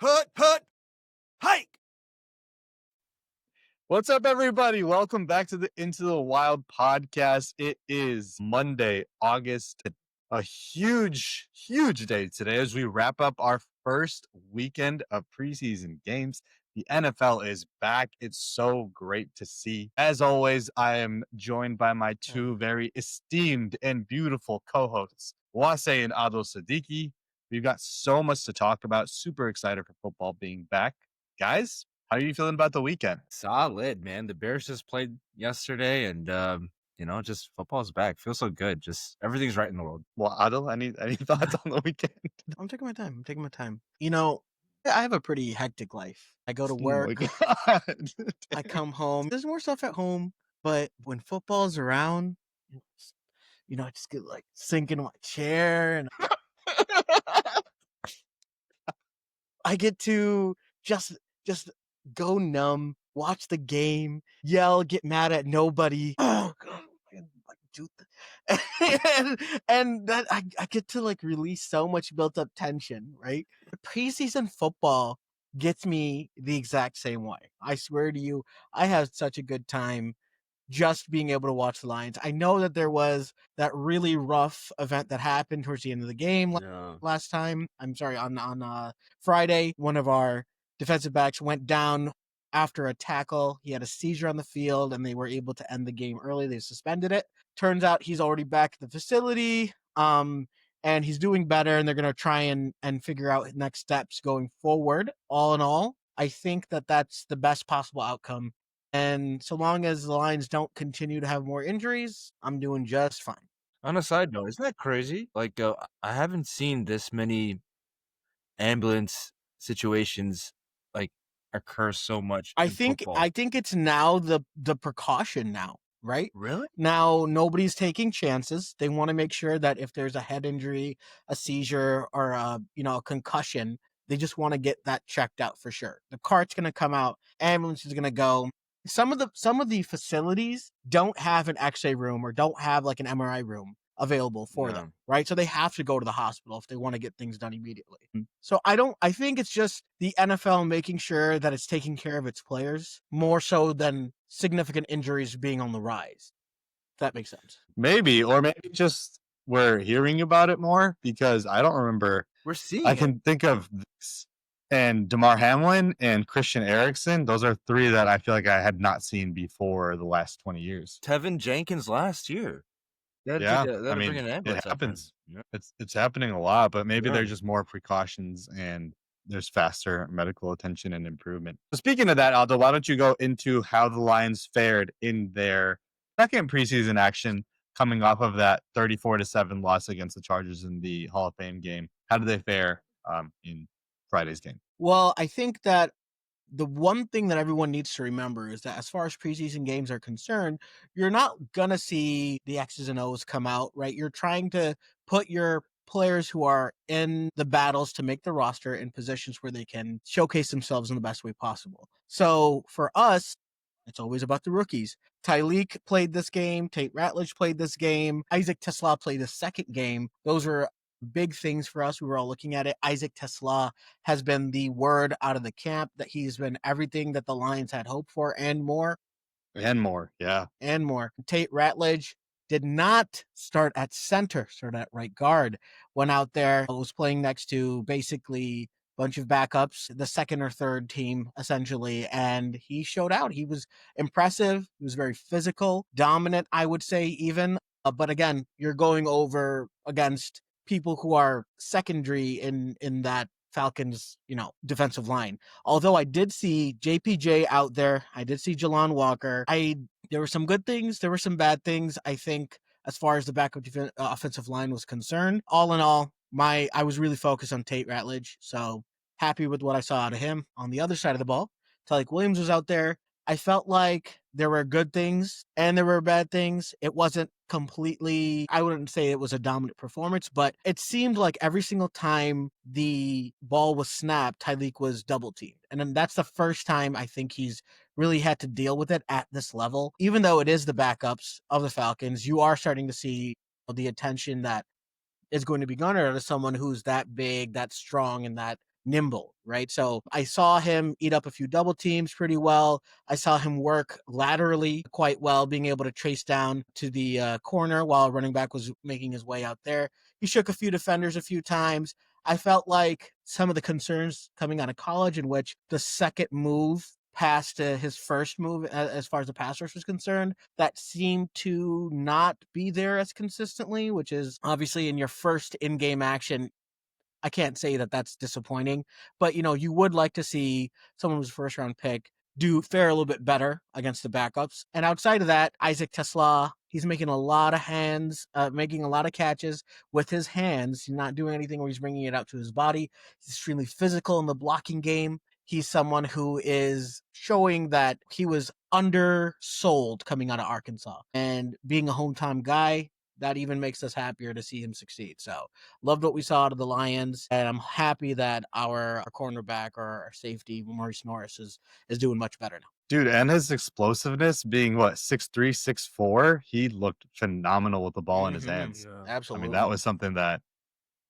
Put, hike. What's up, everybody? Welcome back to the Into the Wild podcast. It is Monday, August. A huge day today as we wrap up our first weekend of preseason games. The NFL is back. It's so great to see. As always, I am joined by my two very esteemed and beautiful co-hosts, Wase and Adil Siddiqui. We've got so much to talk about. Super excited for football being back. Guys, how are you feeling about the weekend? Solid, man. The Bears just played yesterday, and just football's back. Feels so good. Just everything's right in the world. Well, Adil, any thoughts on the weekend? I'm taking my time. You know, I have a pretty hectic life. I go to work. Oh my God. I come home. There's more stuff at home, but when football's around, I just get like sink in my chair and I get to just go numb, watch the game, yell, get mad at nobody. Oh God. and that I get to like release so much built up tension, right? Preseason football gets me the exact same way. I swear to you, I had such a good time just being able to watch the Lions. I know that there was that really rough event that happened towards the end of the game last time. I'm sorry, on Friday, one of our defensive backs went down after a tackle. He had a seizure on the field, and they were able to end the game early. They suspended it. Turns out he's already back at the facility, and he's doing better, and they're going to try and figure out next steps going forward. All in all, I think that that's the best possible outcome. And so long as the Lions don't continue to have more injuries, I'm doing just fine. On a side note, isn't that crazy? Like, I haven't seen this many ambulance situations like occur so much. I think it's now the precaution now, right? Really? Now nobody's taking chances. They want to make sure that if there's a head injury, a seizure, or a concussion, they just want to get that checked out for sure. The cart's going to come out, ambulance is going to go. Some of the facilities don't have an X-ray room or don't have like an MRI room available for them, right? So they have to go to the hospital if they want to get things done immediately. So I think it's just the NFL making sure that it's taking care of its players more so than significant injuries being on the rise. If that makes sense. Maybe just we're hearing about it more because I don't remember. We're seeing I can think of this and DeMar Hamlin and Christian Eriksen. Those are three that I feel like I had not seen before the last 20 years. Tevin Jenkins last year. Yeah, I mean, it happens. Yeah. It's happening a lot, but maybe there's just more precautions and there's faster medical attention and improvement. So speaking of that, Aldo, why don't you go into how the Lions fared in their second preseason action coming off of that 34-7 loss against the Chargers in the Hall of Fame game? How did they fare in Friday's game? Well, I think that the one thing that everyone needs to remember is that as far as preseason games are concerned, you're not going to see the X's and O's come out, right? You're trying to put your players who are in the battles to make the roster in positions where they can showcase themselves in the best way possible. So for us, it's always about the rookies. Tyleek played this game. Tate Ratledge played this game. Isaac Tesla played the second game. Those are big things for us. We were all looking at it. Isaac Tesla has been the word out of the camp that he's been everything that the Lions had hoped for and more. And more, yeah. And more. Tate Ratledge did not start at center, started at right guard. Went out there, was playing next to basically a bunch of backups, the second or third team, essentially, and he showed out. He was impressive. He was very physical, dominant, I would say, even. But again, you're going over against people who are secondary in that Falcons, defensive line. Although I did see JPJ out there. I did see Jalon Walker. There were some good things. There were some bad things. I think as far as the backup offensive line was concerned, all in all, I was really focused on Tate Ratledge. So happy with what I saw out of him. On the other side of the ball, Tyleek Williams was out there. I felt like there were good things and there were bad things. It wasn't completely, I wouldn't say it was a dominant performance, but it seemed like every single time the ball was snapped, Tyleek was double teamed. And then that's the first time I think he's really had to deal with it at this level. Even though it is the backups of the Falcons, you are starting to see the attention that is going to be garnered out of someone who's that big, that strong, and that nimble, right? So I saw him eat up a few double teams pretty well. I saw him work laterally quite well, being able to trace down to the corner while running back was making his way out there. He shook a few defenders a few times. I felt like some of the concerns coming out of college, in which the second move past his first move, as far as the pass rush was concerned, that seemed to not be there as consistently, which is obviously in your first in-game action. I can't say that that's disappointing, but you would like to see someone who's a first round pick fare a little bit better against the backups. And outside of that, Isaac Tesla, he's making a lot of catches with his hands. He's not doing anything where he's bringing it out to his body. He's extremely physical in the blocking game. He's someone who is showing that he was undersold coming out of Arkansas, and being a hometown guy, that even makes us happier to see him succeed. So loved what we saw out of the Lions, and I'm happy that our cornerback or our safety, Maurice Norris, is doing much better now. Dude, and his explosiveness being 6'3", 6'4", he looked phenomenal with the ball in his hands. Yeah. Absolutely. I mean, that was something that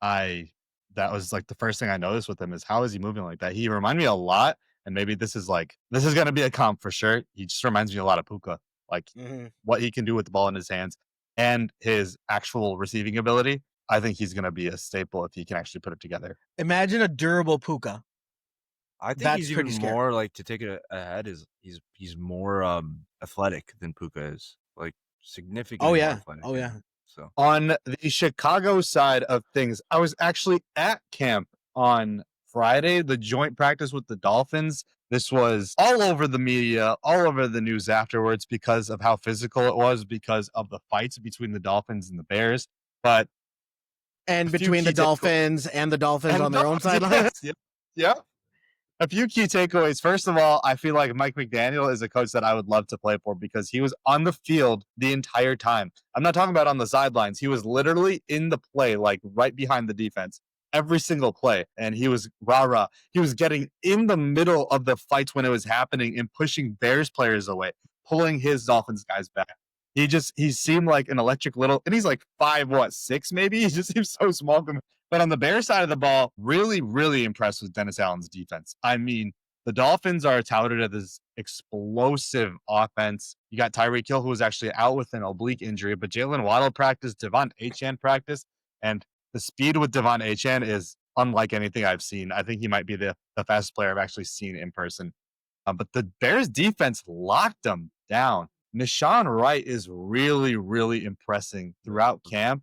was like the first thing I noticed with him is how is he moving like that? He reminded me a lot, and maybe this is gonna be a comp for sure. He just reminds me a lot of Puka, like what he can do with the ball in his hands and his actual receiving ability. I think he's gonna be a staple if he can actually put it together. Imagine a durable Puka. I think That's he's pretty even scary. more like, to take it ahead, is he's more athletic than Puka is, like significantly more athletic. Oh yeah. So on the Chicago side of things, I was actually at camp on Friday, the joint practice with the Dolphins. This was all over the media, all over the news afterwards because of how physical it was, because of the fights between the Dolphins and the Bears. But and between the Dolphins and the Dolphins on their own sideline. Yes, yep. A few key takeaways. First of all, I feel like Mike McDaniel is a coach that I would love to play for because he was on the field the entire time. I'm not talking about on the sidelines. He was literally in the play, like right behind the defense, every single play. And he was rah-rah. He was getting in the middle of the fights when it was happening and pushing Bears players away, pulling his Dolphins guys back. He seemed like an electric little, and he's like 5'6" maybe. He just seems so small. But on the Bears side of the ball, really, really impressed with Dennis Allen's defense. I mean, the Dolphins are touted as this explosive offense. You got Tyreek Hill, who was actually out with an oblique injury, but Jalen Waddle practiced, Devon Achane practiced, and the speed with Devon Achane is unlike anything I've seen. I think he might be the fastest player I've actually seen in person. But the Bears defense locked them down. Nishan Wright is really, really impressing throughout camp,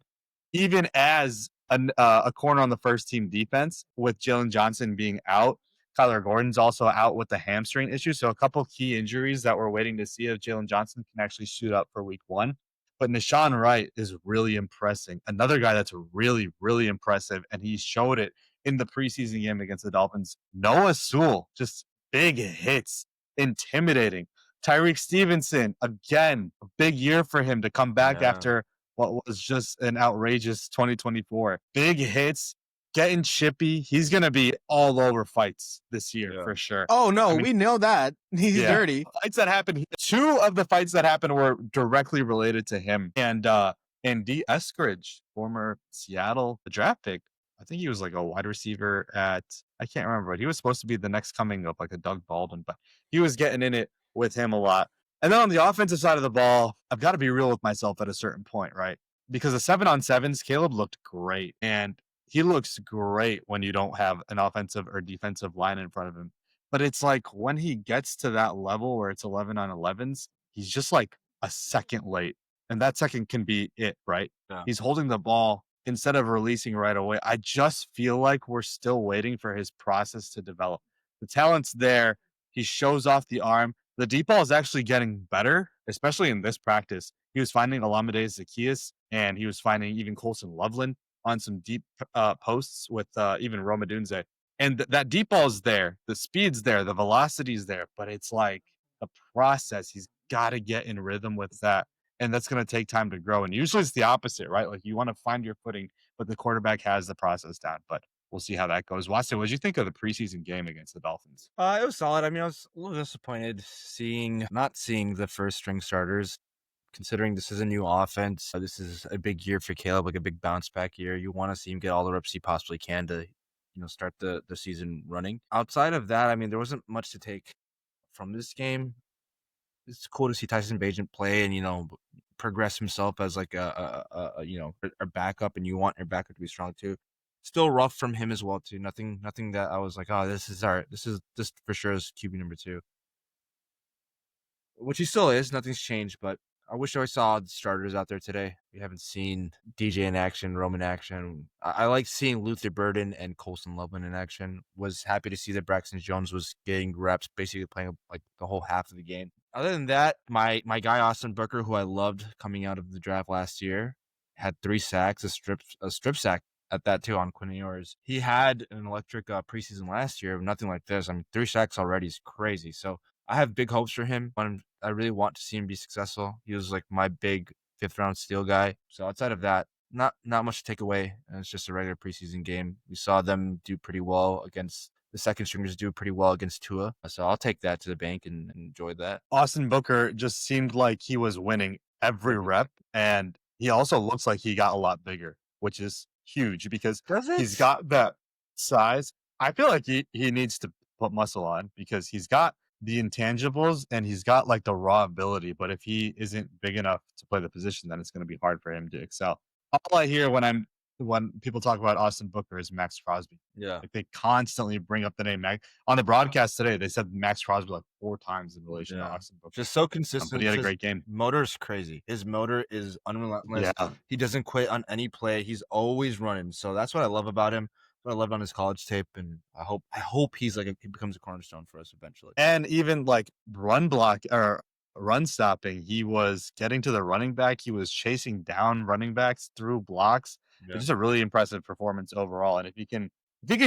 even as a corner on the first team defense with Jalen Johnson being out. Kyler Gordon's also out with the hamstring issue. So a couple key injuries that we're waiting to see if Jalen Johnson can actually suit up for week 1. But Nishan Wright is really impressing. Another guy that's really, really impressive, and he showed it in the preseason game against the Dolphins. Noah Sewell, just big hits, intimidating. Tyreek Stevenson, again, a big year for him to come back after what was just an outrageous 2024. Big hits, getting chippy. He's going to be all over fights this year for sure. Oh, no, we know that. He's dirty. Fights that happened. 2 of the fights that happened were directly related to him. And D. Eskridge, former Seattle draft pick, I think he was like a wide receiver I can't remember, but he was supposed to be the next coming of like a Doug Baldwin, but he was getting in it with him a lot. And then on the offensive side of the ball, I've got to be real with myself at a certain point, right? Because the 7-on-7s, Caleb looked great. And he looks great when you don't have an offensive or defensive line in front of him. But it's like when he gets to that level where it's 11-on-11s, he's just like a second late. And that second can be it, right? Yeah. He's holding the ball instead of releasing right away. I just feel like we're still waiting for his process to develop. The talent's there. He shows off the arm. The deep ball is actually getting better, especially in this practice. He was finding Olamide Zaccheaus, and he was finding even Colson Loveland on some deep posts with even Roma Dunze. And that deep ball is there. The speed's there. The velocity's there. But it's like the process. He's got to get in rhythm with that. And that's going to take time to grow. And usually it's the opposite, right? Like you want to find your footing, but the quarterback has the process down. But we'll see how that goes. Watson, what did you think of the preseason game against the Dolphins? It was solid. I mean, I was a little disappointed not seeing the first string starters, considering this is a new offense. This is a big year for Caleb, like a big bounce back year. You want to see him get all the reps he possibly can to start the season running. Outside of that, I mean, there wasn't much to take from this game. It's cool to see Tyson Bagent play and progress himself as like a backup, and you want your backup to be strong too. Still rough from him as well too. Nothing that I was like, oh, this for sure is QB number 2, which he still is. Nothing's changed, but I wish I saw the starters out there today. We haven't seen DJ in action, Roman in action. I like seeing Luther Burden and Colson Loveland in action. Was happy to see that Braxton Jones was getting reps, basically playing like the whole half of the game. Other than that, my guy Austin Booker, who I loved coming out of the draft last year, had 3 sacks, a strip sack at that too on Quinn Ewers. He had an electric preseason last year, nothing like this. I mean, 3 sacks already is crazy. So I have big hopes for him. I really want to see him be successful. He was like my big 5th round steal guy. So outside of that, not much to take away. And it's just a regular preseason game. We saw them do pretty well against the second stringers, do pretty well against Tua. So I'll take that to the bank and enjoy that. Austin Booker just seemed like he was winning every rep, and he also looks like he got a lot bigger, which is huge because he's got that size. I feel like he needs to put muscle on because he's got the intangibles and he's got like the raw ability. But if he isn't big enough to play the position, then it's going to be hard for him to excel. All I hear when people talk about Austin Booker is Max Crosby. Yeah. Like they constantly bring up the name Max. On the broadcast today, they said Max Crosby like 4 times in relation to Austin Booker. Just so consistent. But he had a great game. Motor's crazy. His motor is unrelentless. Yeah. He doesn't quit on any play. He's always running. So that's what I love about him. What I loved on his college tape, and I hope he becomes a cornerstone for us eventually. And even like run block or run stopping, he was getting to the running back. He was chasing down running backs through blocks. Yeah. It's just a really impressive performance overall. And if he can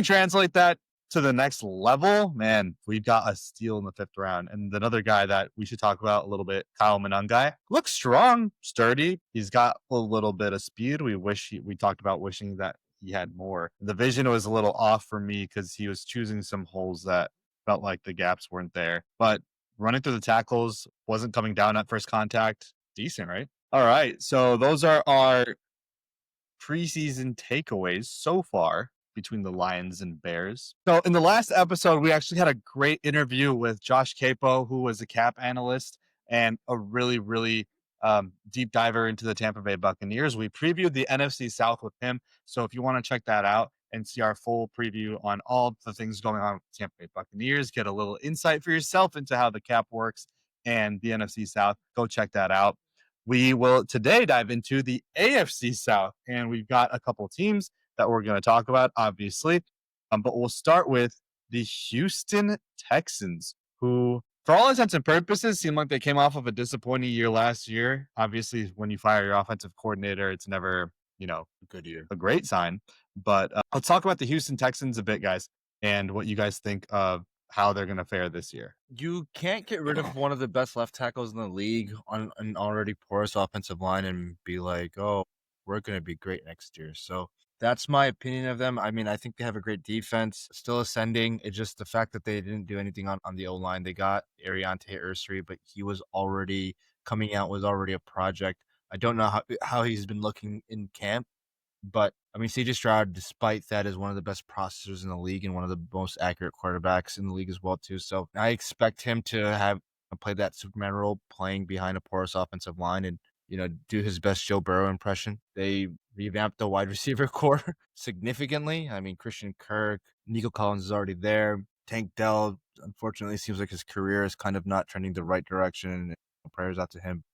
translate that to the next level, man, we've got a steal in the 5th round. And another guy that we should talk about a little bit, Kyle Monangai, looks strong, sturdy. He's got a little bit of speed. We talked about wishing that he had more. The vision was a little off for me because he was choosing some holes that felt like the gaps weren't there. But running through the tackles, wasn't coming down at first contact. Decent, right? All right. So those are our preseason takeaways so far between the Lions and Bears. So in the last episode, we actually had a great interview with Josh Capo, who was a cap analyst and a really, really deep diver into the Tampa Bay Buccaneers. We previewed the NFC South with him. So if you want to check that out and see our full preview on all the things going on with the Tampa Bay Buccaneers, get a little insight for yourself into how the cap works and the NFC South, go check that out. We will today dive into the AFC South, and we've got a couple teams that we're going to talk about, obviously. But we'll start with the Houston Texans, who, for all intents and purposes, seem like they came off of a disappointing year last year. Obviously, when you fire your offensive coordinator, it's never, a good year, a great sign. But let's talk about the Houston Texans a bit, guys, and what you guys think of how they're going to fare this year. You can't get rid of one of the best left tackles in the league on an already porous offensive line and be like, oh, we're going to be great next year. So that's my opinion of them. I mean, I think they have a great defense, still ascending. It's just the fact that they didn't do anything on the O-line. They got Ariante Ursary, but he was already coming out, was already a project. I don't know how he's been looking in camp, but I mean, CJ Stroud, despite that, is one of the best processors in the league and one of the most accurate quarterbacks in the league as well, too. So I expect him to have played that Superman role, playing behind a porous offensive line and, do his best Joe Burrow impression. They revamped the wide receiver core significantly. I mean, Christian Kirk, Nico Collins is already there. Tank Dell, unfortunately, seems like his career is kind of not trending the right direction. Prayers out to him.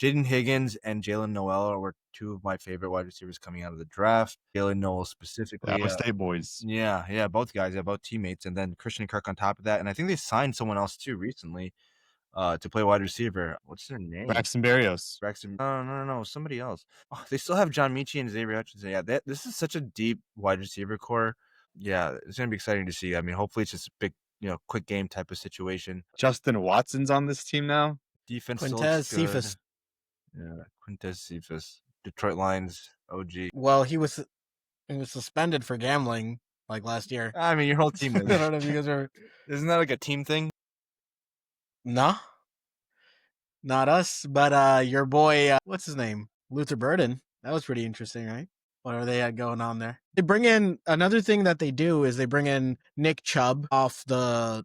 Jaden Higgins and Jalen Noel were 2 of my favorite wide receivers coming out of the draft. Jalen Noel specifically. Iowa State boys. Yeah, both guys. Yeah, both teammates. And then Christian Kirk on top of that. And I think they signed someone else too recently to play wide receiver. What's their name? Braxton Berrios. No, somebody else. Oh, they still have John Michie and Xavier Hutchinson. Yeah, this is such a deep wide receiver core. Yeah, it's going to be exciting to see. I mean, hopefully it's just a big, quick game type of situation. Justin Watson's on this team now. Defense Quintez Cephas. Yeah, Quintez Cephas, Detroit Lions OG. Well, he was suspended for gambling like last year. I mean, your whole team is. I don't know if you guys are. Isn't that like a team thing? No, not us, but your boy, what's his name? Luther Burden. That was pretty interesting, right? What are they going on there? They bring in another thing that they do is they bring in Nick Chubb off of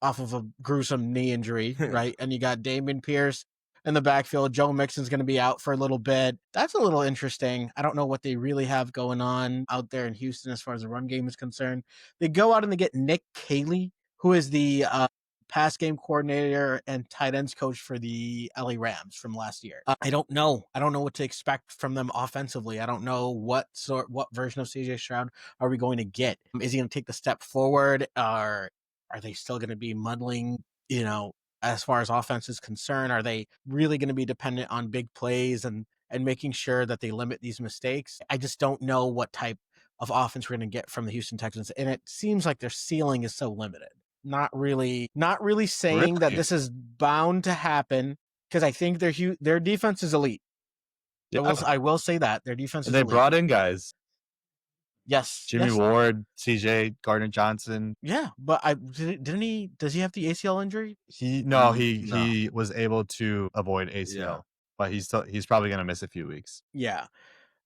a gruesome knee injury, right? And you got Damian Pierce in the backfield. Joe Mixon's going to be out for a little bit. That's a little interesting. I don't know what they really have going on out there in Houston as far as the run game is concerned. They go out and they get Nick Caley, who is the pass game coordinator and tight ends coach for the LA Rams from last year. I don't know. I don't know what to expect from them offensively. I don't know what version of CJ Stroud are we going to get. Is he going to take the step forward? Or are they still going to be muddling, as far as offense is concerned? Are they really going to be dependent on big plays and making sure that they limit these mistakes? I just don't know what type of offense we're going to get from the Houston Texans. And it seems like their ceiling is so limited. Not really saying that this is bound to happen, because I think their defense is elite. Yeah. I will say that their defense is elite. They brought in guys. Yes. Jimmy Ward, CJ, Gardner Johnson. Yeah, but does he have the ACL injury? He was able to avoid ACL, but he's probably going to miss a few weeks. Yeah.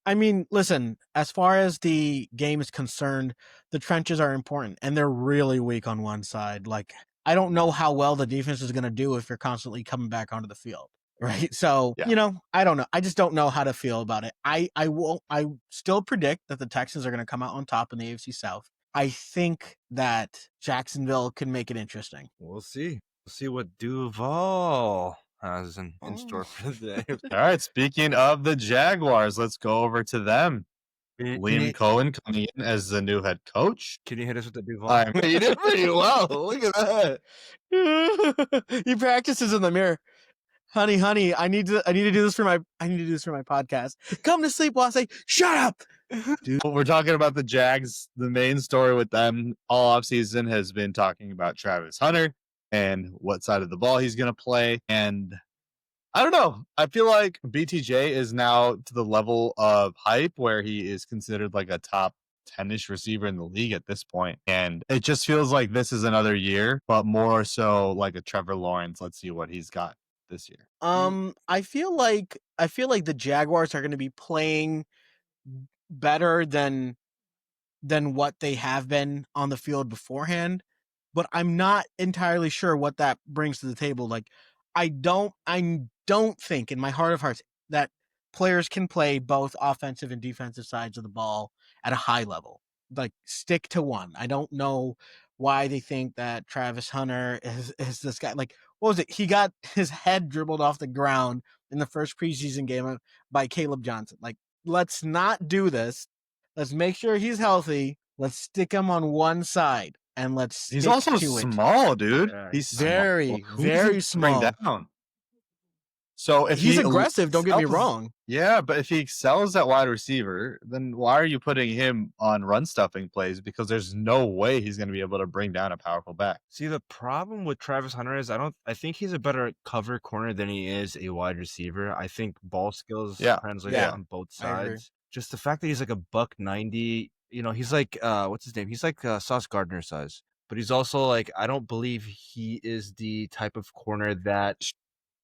I mean, listen, as far as the game is concerned, the trenches are important, and they're really weak on one side. Like, I don't know how well the defense is going to do if you're constantly coming back onto the field, right? So, I don't know. I just don't know how to feel about it. I still predict that the Texans are going to come out on top in the AFC South. I think that Jacksonville can make it interesting. We'll see. We'll see what Duval has in store for the day. All right, speaking of the Jaguars, let's go over to them. Liam Cohen coming in as the new head coach. Can you hit us with the Duval? I mean, you did pretty well. Look at that. He practices in the mirror. Honey, I need to do this for my podcast. Come to sleep while I say, shut up. Dude. We're talking about the Jags. The main story with them all offseason has been talking about Travis Hunter and what side of the ball he's going to play. And I don't know. I feel like BTJ is now to the level of hype where he is considered like a top 10-ish receiver in the league at this point. And it just feels like this is another year, but more so like a Trevor Lawrence. Let's see what he's got this year. I feel like the Jaguars are going to be playing better than what they have been on the field beforehand, but I'm not entirely sure what that brings to the table. Like, I don't think in my heart of hearts that players can play both offensive and defensive sides of the ball at a high level. Like, stick to one. I don't know why they think that Travis Hunter is this guy. Like, what was it? He got his head dribbled off the ground in the first preseason game by Caleb Johnson. Like, let's not do this. Let's make sure he's healthy. Let's stick him on one side. And he's also small, dude. Yeah. He's very, very small. Down. So if he's aggressive, don't get me wrong. Yeah, but if he excels at wide receiver, then why are you putting him on run stuffing plays? Because there's no way he's going to be able to bring down a powerful back. See, the problem with Travis Hunter is I think he's a better cover corner than he is a wide receiver. I think ball skills translate on both sides. Just the fact that he's like a $190. He's like, what's his name? He's like Sauce Gardner size. But he's also like, I don't believe he is the type of corner that...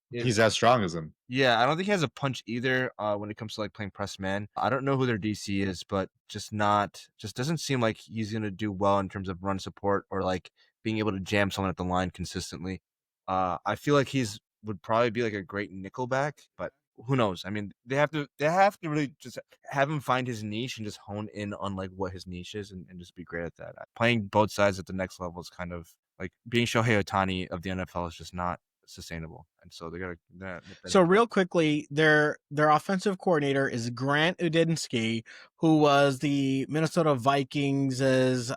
He's as strong as him. Yeah, I don't think he has a punch either when it comes to like playing press man. I don't know who their DC is, but just doesn't seem like he's going to do well in terms of run support or like being able to jam someone at the line consistently. I feel like would probably be like a great nickelback, but who knows? I mean, they have to really just have him find his niche and just hone in on like what his niche is and just be great at that. Playing both sides at the next level is kind of like being Shohei Ohtani of the NFL is just not sustainable, and so they gotta. So real quickly, their offensive coordinator is Grant Udinski, who was the Minnesota Vikings'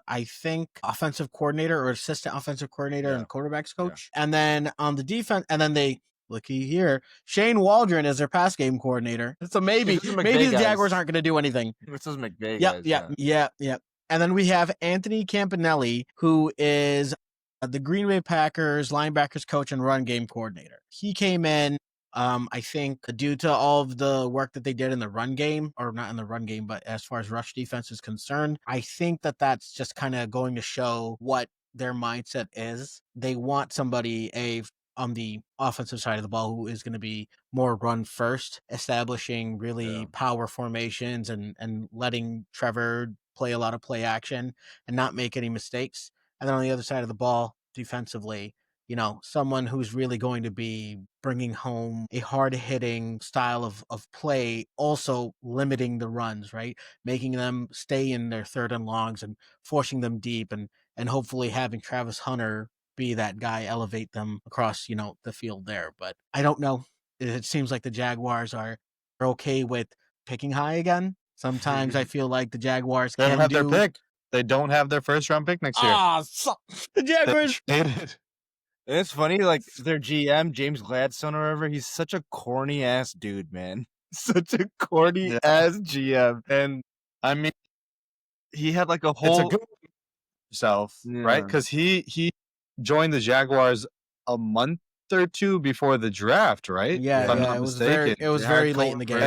I think offensive coordinator or assistant offensive coordinator and quarterbacks coach, and then on the defense, and then they. Looky here, Shane Waldron is their pass game coordinator. So maybe the Jaguars aren't going to do anything. This is McVay. Yeah. And then we have Anthony Campanelli, who is the Green Bay Packers linebackers coach and run game coordinator. He came in, I think, due to all of the work that they did in the run game, or not in the run game, but as far as rush defense is concerned. I think that's just kind of going to show what their mindset is. They want somebody, a on the offensive side of the ball who is going to be more run first, establishing really power formations and letting Trevor play a lot of play action and not make any mistakes. And then on the other side of the ball, defensively, someone who's really going to be bringing home a hard-hitting style of play, also limiting the runs, right? Making them stay in their third and longs and forcing them deep and hopefully having Travis Hunter be that guy, elevate them across, the field there. But I don't know. It seems like the Jaguars are okay with picking high again. Sometimes I feel like the Jaguars They don't can have their pick. They don't have their first round pick next year. The Jaguars. And it's funny, like their GM, James Gladstone or whatever, he's such a corny ass dude, man. Such a corny ass GM. And I mean, he had like a whole it's a good self, right? Because he joined the Jaguars a month or two before the draft, right? Yeah, if I'm not mistaken. It was very late in the game.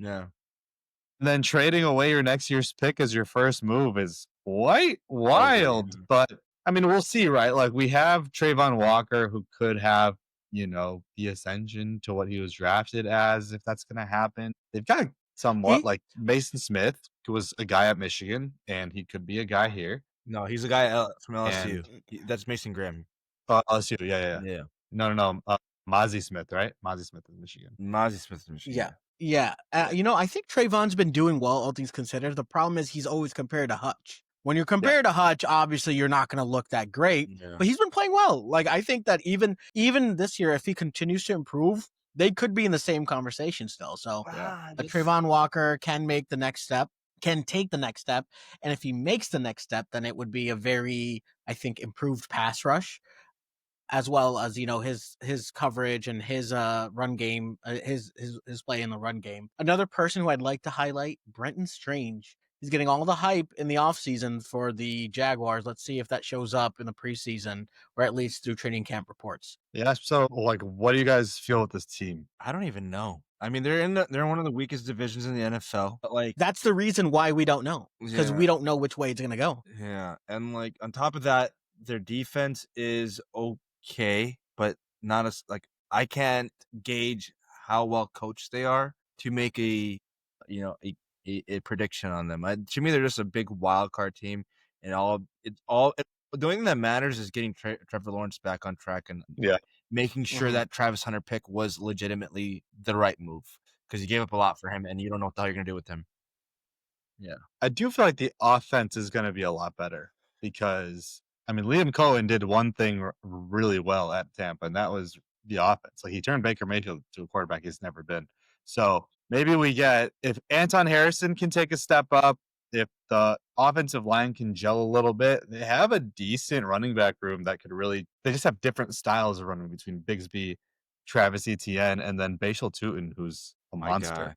And then trading away your next year's pick as your first move is quite wild. But I mean, we'll see, right? Like we have Trayvon Walker, who could have, the ascension to what he was drafted as, if that's going to happen. They've got somewhat like Mason Smith, who was a guy at Michigan, and he could be a guy here. No, he's a guy from LSU. That's Mason Graham. LSU, yeah. No. Mozzie Smith, right? Mozzie Smith is Michigan. Yeah. I think Trayvon's been doing well, all things considered. The problem is he's always compared to Hutch. When you're compared to Hutch, obviously you're not going to look that great, but he's been playing well. Like I think that even this year, if he continues to improve, they could be in the same conversation still. So Trayvon Walker can take the next step. And if he makes the next step, then it would be a very, I think, improved pass rush, as well as, his coverage and his run game, his play in the run game. Another person who I'd like to highlight, Brenton Strange. He's getting all the hype in the offseason for the Jaguars. Let's see if that shows up in the preseason or at least through training camp reports. Yeah. So, what do you guys feel with this team? I don't even know. I mean, they're in one of the weakest divisions in the NFL. But that's the reason why we don't know, because we don't know which way it's going to go. Yeah. And on top of that, their defense is okay, but not as I can't gauge how well coached they are to make a prediction on them. To me, they're just a big wild card team, and the only thing that matters is getting Trevor Lawrence back on track and making sure that Travis Hunter pick was legitimately the right move, because you gave up a lot for him, and you don't know what the hell you're gonna do with him. Yeah, I do feel like the offense is going to be a lot better because Liam Cohen did one thing really well at Tampa, and that was the offense. Like he turned Baker Mayfield to a quarterback he's never been. So maybe if Anton Harrison can take a step up, if the offensive line can gel a little bit, they have a decent running back room that could really, they just have different styles of running between Bigsby, Travis Etienne, and then Bashal Tutin, who's a monster.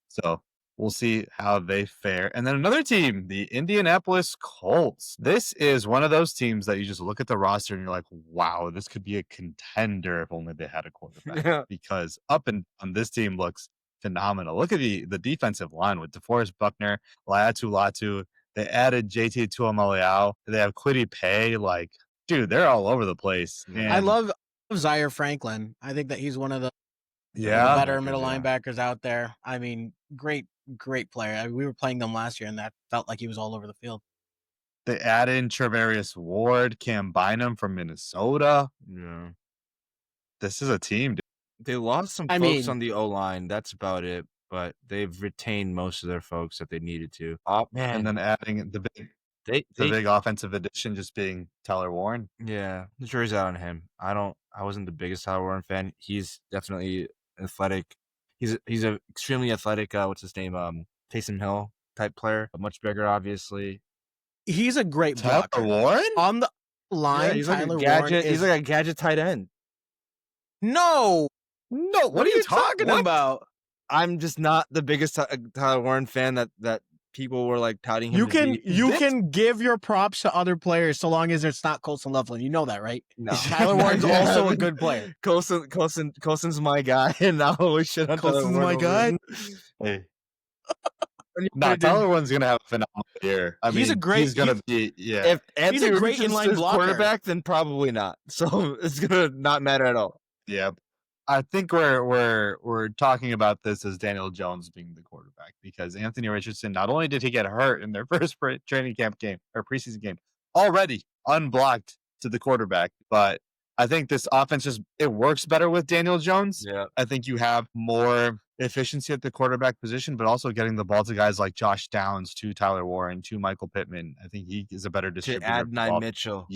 So we'll see how they fare. And then another team, the Indianapolis Colts. This is one of those teams that you just look at the roster and you're like, wow, this could be a contender if only they had a quarterback. Because up and on this team looks phenomenal. Look at the defensive line with DeForest Buckner, Laiatu Latu. They added JT Tuamaleau. They have Kwity Paye. Dude, they're all over the place. I love Zaire Franklin. I think that he's one of the better middle linebackers out there. I mean, great player. We were playing them last year, and that felt like he was all over the field. They add in Trevarius Ward, Cam Bynum from Minnesota. Yeah. This is a team, dude. They lost some folks on the O-line. That's about it. But they've retained most of their folks that they needed to. Oh, man. And then adding the big offensive addition just being Tyler Warren. Yeah, the jury's out on him. I wasn't the biggest Tyler Warren fan. He's definitely athletic. He's a extremely athletic, what's his name? Taysom Hill type player. Much bigger, obviously. He's a great blocker. Tyler Warren? On the line, he's Tyler like a gadget. Warren He's like a gadget tight end. No, what are you talking about? I'm just not the biggest Tyler Warren fan that people were touting him. You can give your props to other players so long as it's not Colson Loveland. You know that, right? No. Tyler Warren's also a good player. Colson's my guy, and now we shit on Colson's my guy. Hey. No, Tyler Warren's going to have a phenomenal year. He's going to be, If He's a Anthony great Richardson's inline blocker. quarterback, then probably not. So it's gonna not matter at all. Yeah. I think we're talking about this as Daniel Jones being the quarterback, because Anthony Richardson, not only did he get hurt in their first training camp game or preseason game, already unblocked to the quarterback, but I think this offense it works better with Daniel Jones. Yeah. I think you have more efficiency at the quarterback position, but also getting the ball to guys like Josh Downs, to Tyler Warren, to Michael Pittman. I think he is a better To distributor. Adonai Mitchell.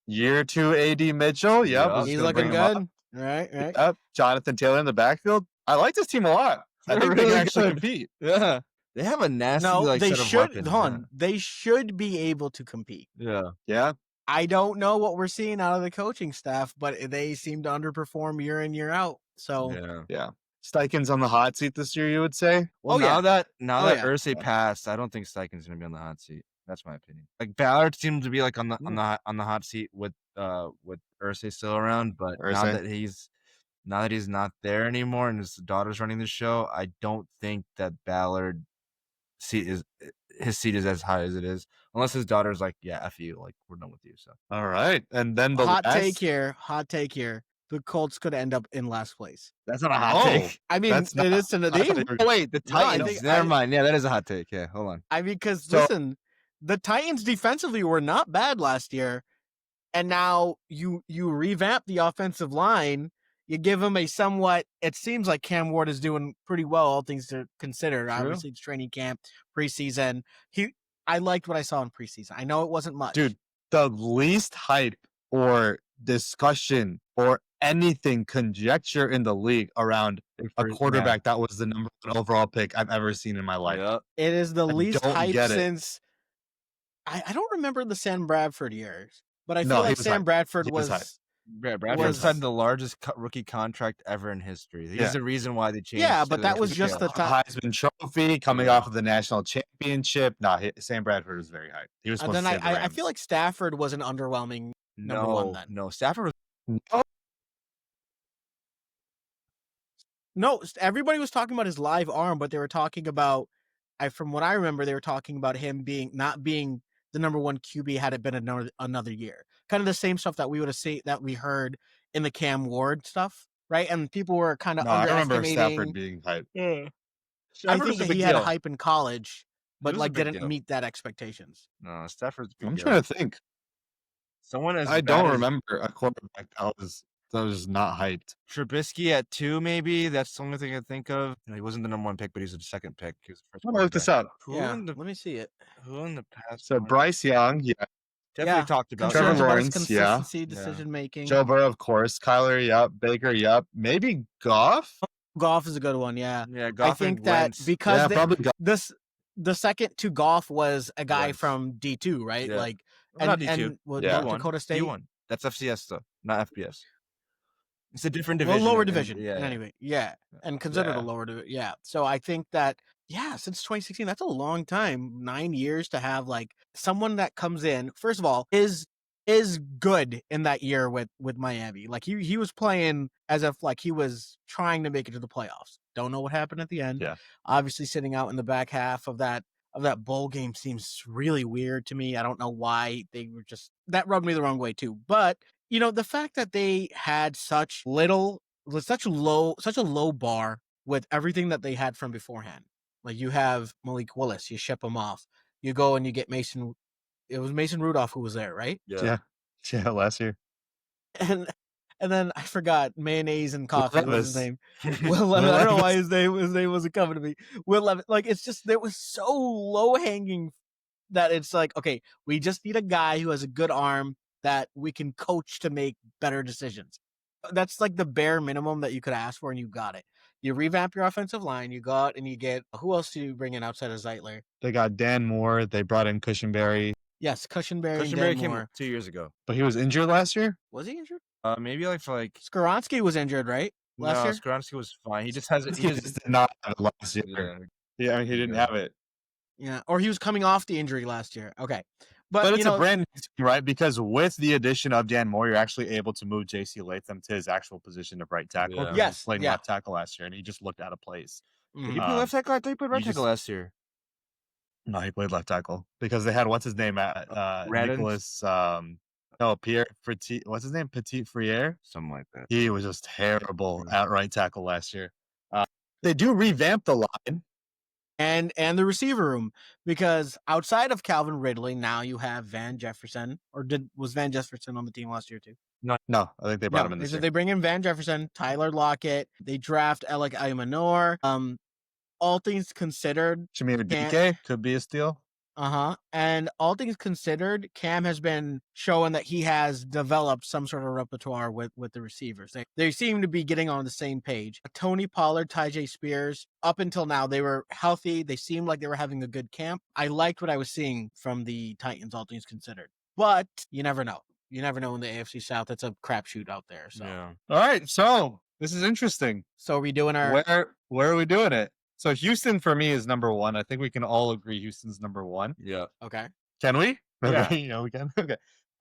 Year two AD Mitchell. Yep. He's looking good. Right. Yep. Jonathan Taylor in the backfield. I like this team a lot. I think they really can actually good. compete. Yeah. They have a nasty they set of should. weapons. Hold on. They should be able to compete. Yeah. Yeah. I don't know what we're seeing out of the coaching staff, but they seem to underperform year in, year out. So Yeah. Steichen's on the hot seat this year, you would say? Well, now that Irsay Yeah. passed, I don't think Steichen's gonna be on the hot seat. That's my opinion. Like Ballard seems to be like on the hot seat with Irsay still around, but now that he's not there anymore and his daughter's running the show, I don't think that Ballard his seat is as high as it is, unless his daughter's like, yeah, F you, like we're done with you. So all right, and then the hot take here. The Colts could end up in last place. That's not a hot take. I mean, it is to the team. Oh, wait, the Titans. Never mind. Yeah, that is a hot take. Yeah, hold on. I mean, because listen, the Titans defensively were not bad last year, and now you revamp the offensive line. You give him a somewhat. It seems like Cam Ward is doing pretty well, all things to consider. True. Obviously, it's training camp, preseason. I liked what I saw in preseason. I know it wasn't much, dude. The least hype or discussion or anything conjecture in the league around a quarterback that was the number one overall pick I've ever seen in my life. Yep. It is the least hype since I don't remember the Sam Bradford years, but I feel like Sam Bradford was. Yeah, Bradford signed the largest rookie contract ever in history. He's the reason why they changed. Yeah, but that was just the Heisman Trophy coming off of the national championship. No, Sam Bradford was very high. He was supposed to save the Rams. I feel like Stafford was an underwhelming number one then. No, Stafford was. No, everybody was talking about his live arm, but they were talking about, from what I remember, they were talking about him not being the number one QB had it been another year. Kind of the same stuff that we would have seen that we heard in the Cam Ward stuff, right? And people were kind of underestimating. I remember Stafford being hyped. Yeah. I think that he had hype in college, but didn't meet that expectations. No, Stafford's. I'm trying to think. I don't remember a quarterback that was not hyped. Trubisky at 2, maybe. That's the only thing I think of. He wasn't the number one pick, but he's the second pick. He was the first. I'm gonna look this up. Let me see it. Who in the past? So Bryce Young, definitely talked about. Trevor Lawrence, consistency, decision making. Joe Burrow, of course. Kyler, Baker, maybe Goff. Goff is a good one, yeah. Yeah, Goff. I think that because probably the second to Goff was a guy from D2, right? Yeah. Like not D2. North Dakota State. D1. That's FCS though, not FBS. It's a different division. Well, lower division. Anyway, and considered a lower division. Yeah. So I think that since 2016, that's a long time. 9 years to have like someone that comes in. First of all, is good in that year with Miami. Like he was playing as if like he was trying to make it to the playoffs. Don't know what happened at the end. Yeah. Obviously, sitting out in the back half of that bowl game seems really weird to me. I don't know why they were that rubbed me the wrong way too. But the fact that they had such a low bar with everything that they had from beforehand. Like you have Malik Willis, you ship him off. You go and you get Mason. It was Mason Rudolph who was there, right? Yeah, last year. And then I forgot mayonnaise and coffee. What was his name? Will Levis. I don't know why his name wasn't coming to me. Will Levis. Like it's just it was so low hanging that it's like, okay, we just need a guy who has a good arm that we can coach to make better decisions. That's like the bare minimum that you could ask for, and you got it. You revamp your offensive line. You go out and you get who else do you bring in outside of Zeitler? They got Dan Moore. They brought in Cushenberry. Yes, Cushenberry and Dan came Moore. 2 years ago. But he was injured last year? Was he injured? Maybe for Skoronski was injured, right? Last year? Skoronski was fine. He just has it. He just did not have it last year. Yeah, he didn't have it. Yeah, or he was coming off the injury last year. Okay. But it's a brand new team, right? Because with the addition of Dan Moore, you're actually able to move J.C. Latham to his actual position of right tackle. Yes. He played left tackle last year, and he just looked out of place. Did he play left tackle? I thought he played right you tackle just- last year. No, he played left tackle because they had what's his name at Radins? Nicholas Pierre Petit. What's his name? Petit Friere. Something like that. He was just terrible at right tackle last year. They do revamp the line and the receiver room, because outside of Calvin Ridley, now you have Van Jefferson. Or was Van Jefferson on the team last year too? No, I think they brought him in this year. They bring in Van Jefferson, Tyler Lockett. They draft Alec Aymanor. All things considered, Shamir DK could be a steal. And all things considered, Cam has been showing that he has developed some sort of repertoire with the receivers. They seem to be getting on the same page. Tony Pollard, Tyjae Spears, up until now, they were healthy. They seemed like they were having a good camp. I liked what I was seeing from the Titans, all things considered. But you never know. You never know in the AFC South. It's a crapshoot out there. So. Yeah. All right, so this is interesting. So are we doing our... Where are we doing it? So Houston for me is number one. I think we can all agree Houston's number one. Yeah. Okay. Can we? Yeah. Okay. Yeah, we can. Okay.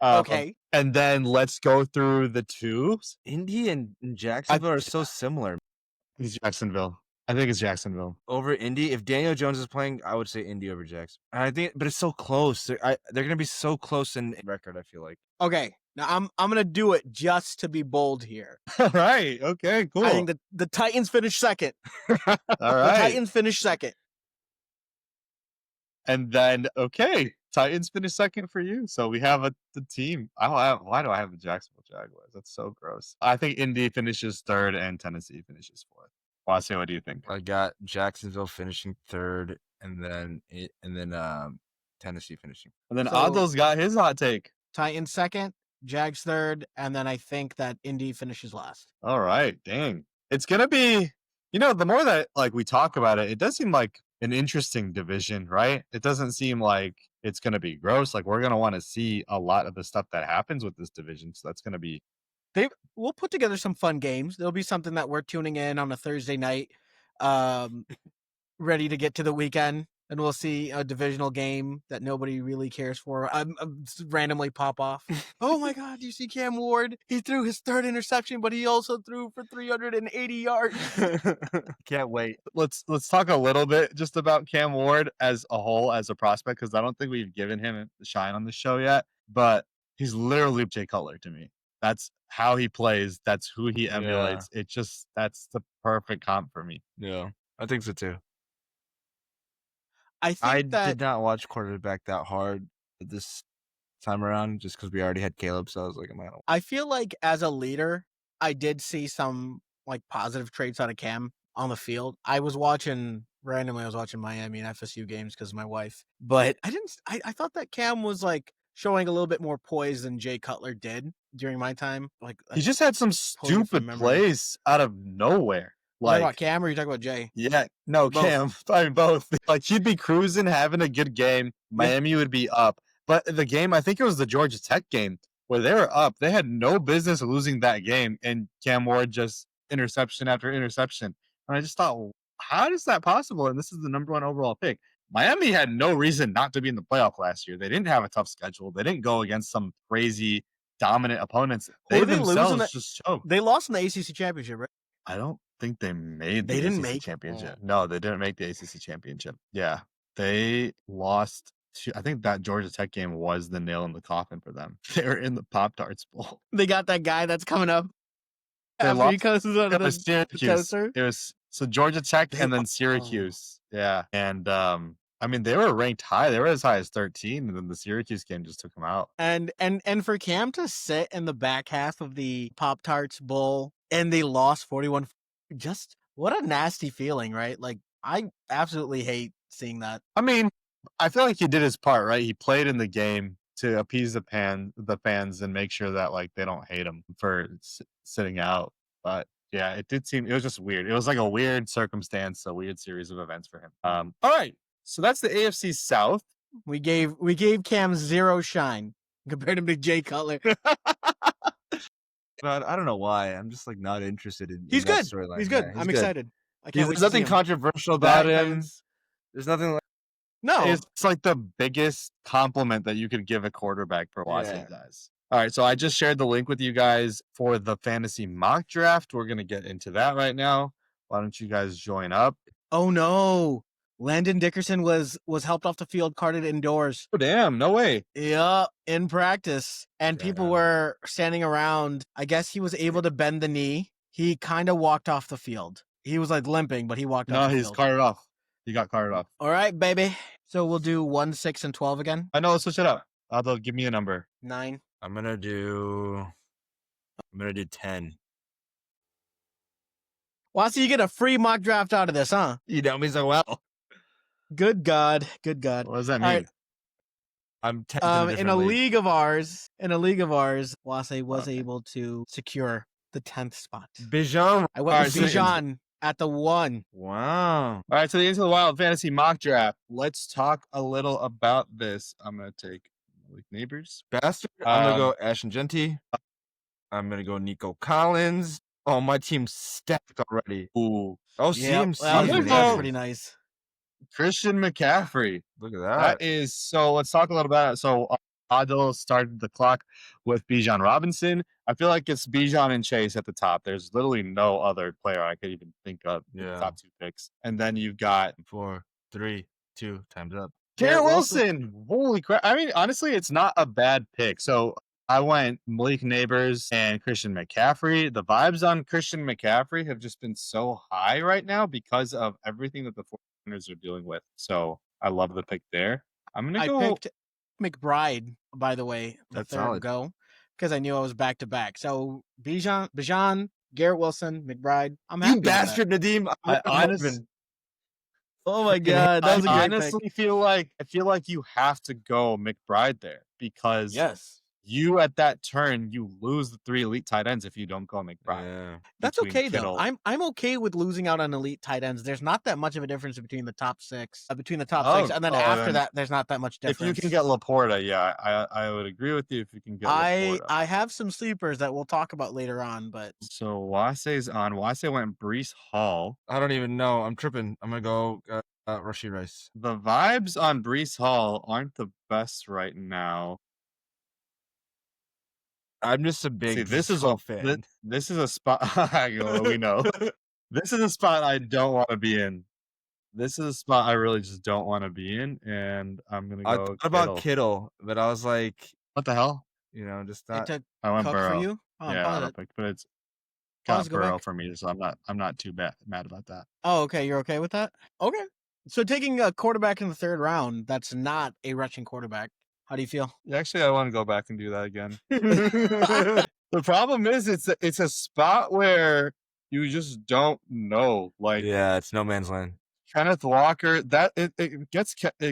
Okay. And then let's go through the twos. Indy and Jacksonville are so similar. It's Jacksonville. I think it's Jacksonville. Over Indy, if Daniel Jones is playing, I would say Indy over Jackson. I think, but it's so close. They're going to be so close in record, I feel like. Okay. Now I'm going to do it just to be bold here. All right. Okay, cool. I think the Titans finish second. All right. The Titans finish second. And then, okay, Titans finish second for you. So we have the team. Why do I have the Jacksonville Jaguars? That's so gross. I think Indy finishes third and Tennessee finishes fourth. Wasi, what do you think? I got Jacksonville finishing third, and then Tennessee finishing. And then Adil's got his hot take. Titans second, Jags third, and then I think that Indy finishes last. All right, dang. It's gonna be, the more that we talk about it, it does seem like an interesting division, right? It doesn't seem like it's gonna be gross. Like we're gonna want to see a lot of the stuff that happens with this division. So that's gonna be. We'll put together some fun games. There'll be something that we're tuning in on a Thursday night, ready to get to the weekend. And we'll see a divisional game that nobody really cares for. Randomly pop off. Oh my God! You see Cam Ward? He threw his third interception, but he also threw for 380 yards. Can't wait. Let's talk a little bit just about Cam Ward as a whole, as a prospect, because I don't think we've given him the shine on the show yet. But he's literally Jay Cutler to me. That's how he plays. That's who he emulates. Yeah. That's the perfect comp for me. Yeah, I think so too. I did not watch quarterback that hard this time around just because we already had Caleb, so I was like, I feel like as a leader, I did see some positive traits out of Cam on the field. I was watching Miami and FSU games because of my wife, but I thought that Cam was showing a little bit more poise than Jay Cutler did during my time. He just had some stupid plays out of nowhere. You talking about Cam or you talking about Jay? Yeah, no, both. Cam. I mean, both. He'd be cruising, having a good game. Miami would be up. But the game, I think it was the Georgia Tech game, where they were up. They had no business losing that game. And Cam Ward just interception after interception. And I just thought, well, how is that possible? And this is the number one overall pick. Miami had no reason not to be in the playoff last year. They didn't have a tough schedule. They didn't go against some crazy dominant opponents. They themselves just choked. They lost in the ACC championship, right? I don't think they made the ACC championship. No, they didn't make the ACC championship. Yeah, they lost. I think that Georgia Tech game was the nail in the coffin for them. They were in the Pop-Tarts Bowl. They got that guy that's coming up. They lost. It was Syracuse. It was Georgia Tech and then Syracuse. Yeah, and they were ranked high. They were as high as 13, and then the Syracuse game just took them out. And for Cam to sit in the back half of the Pop-Tarts Bowl and they lost 41, just what a nasty feeling, right? I absolutely hate seeing that. I feel like he did his part, right? He played in the game to appease the fans and make sure that they don't hate him for sitting out. But yeah, it was just weird. It was a weird circumstance, a weird series of events for him. All right. So that's the AFC South. We gave Cam zero shine. Compared him to Jay Cutler. But I don't know why. I'm just not interested in. He's good. Storyline. He's good. Yeah, I'm excited. There's nothing controversial about him. There's nothing. No, it's the biggest compliment that you could give a quarterback for watching guys. All right, so I just shared the link with you guys for the fantasy mock draft. We're gonna get into that right now. Why don't you guys join up? Oh no. Landon Dickerson was helped off the field, carted indoors. Oh, damn. No way. Yeah, in practice. And people were standing around. I guess he was able to bend the knee. He kind of walked off the field. He was like limping, but he walked off the No, he's field. carted off. He got carted off. All right, baby. So we'll do 1, 6, and 12 again. I know. Let's switch it up. Although, give me a number. 9. I'm gonna do 10. Well, so you get a free mock draft out of this, huh? You know me so well. Good God. Good God. What does that All mean? right. I'm 10 in a league of ours, Wase was able to secure the 10th spot. Bijan. I went with Alright, so- Bijan at the 1. Wow. All right, so the Into the Wild Fantasy Mock Draft. Let's talk a little about this. I'm going to take Malik Neighbors. Bastard. I'm gonna go Ashton Genty. I'm gonna go Nico Collins. Oh, my team's stacked already. Ooh. Oh, Yep, CMC. I'm gonna that's go- pretty nice. Christian McCaffrey. Look at That that. is, so let's talk a little about it. So Adil started the clock with Bijan Robinson. I feel like it's Bijan and Chase at the top. There's literally no other player I could even think of in the Yeah. top 2 picks. And then you've got 4, 3, 2, time's up. Garrett Wilson. Holy crap. I mean, honestly, it's not a bad pick. So I went Malik Neighbors and Christian McCaffrey. The vibes on Christian McCaffrey have just been so high right now because of everything that the 49ers are dealing with. So I love the pick there. I'm going to I go. picked McBride, by the way, the That's third solid. go, because I knew I was back to back. So Bijan, Garrett Wilson, McBride. I'm happy You with that. bastard, Nadim. I honestly, Oh my God, that was a I great honestly pick. feel like you have to go McBride there because Yes, you at that turn, you lose the 3 elite tight ends if you don't go McBride. Yeah. that's between okay though. Kittle- I'm okay with losing out on elite tight ends. There's not that much of a difference between the top 6, and then after then that, there's not that much If difference. you can get Laporta, yeah, I would agree with you if you can get Laporta. I have some sleepers that we'll talk about later on, but So Wase's on. Wase went Brees Hall. I don't even know. I'm tripping. I'm gonna go Rashid Rice. The vibes on Brees Hall aren't the best right now. I'm just a big See, this is Hall a fan. this is a spot. We know this is a spot I don't want to be in. This is a spot I really just don't want to be in, and I'm gonna I go. thought about Kittle, but I was like, What the hell? just it not. took I went Cook Burrow. for you. Oh, Yeah, pause I it. don't think, but it's Pause, got go Burrow back. for me, so I'm not too mad about that. Oh, okay. You're okay with that? Okay. So taking a quarterback in the 3rd round, that's not a rushing quarterback. How do you feel? Actually, I want to go back and do that again. The problem is, it's a spot where you just don't know. Like Yeah, it's no man's land. Kenneth Walker, that it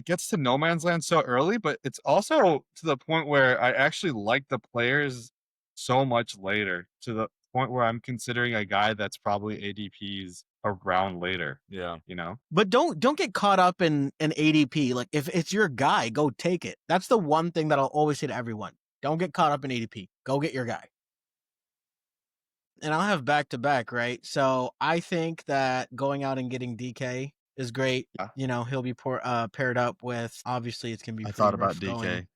gets to no man's land so early, but it's also to the point where I actually like the players so much later, to the point where I'm considering a guy that's probably ADP's a round later. Yeah. You know, But don't get caught up in an ADP. Like if it's your guy, go take it. That's the one thing that I'll always say to everyone. Don't get caught up in ADP. Go get your guy. And I'll have back to back, right? So I think that going out and getting DK is great. Yeah. You know, he'll be paired up with, obviously it's gonna be I pretty thought about rough DK. going.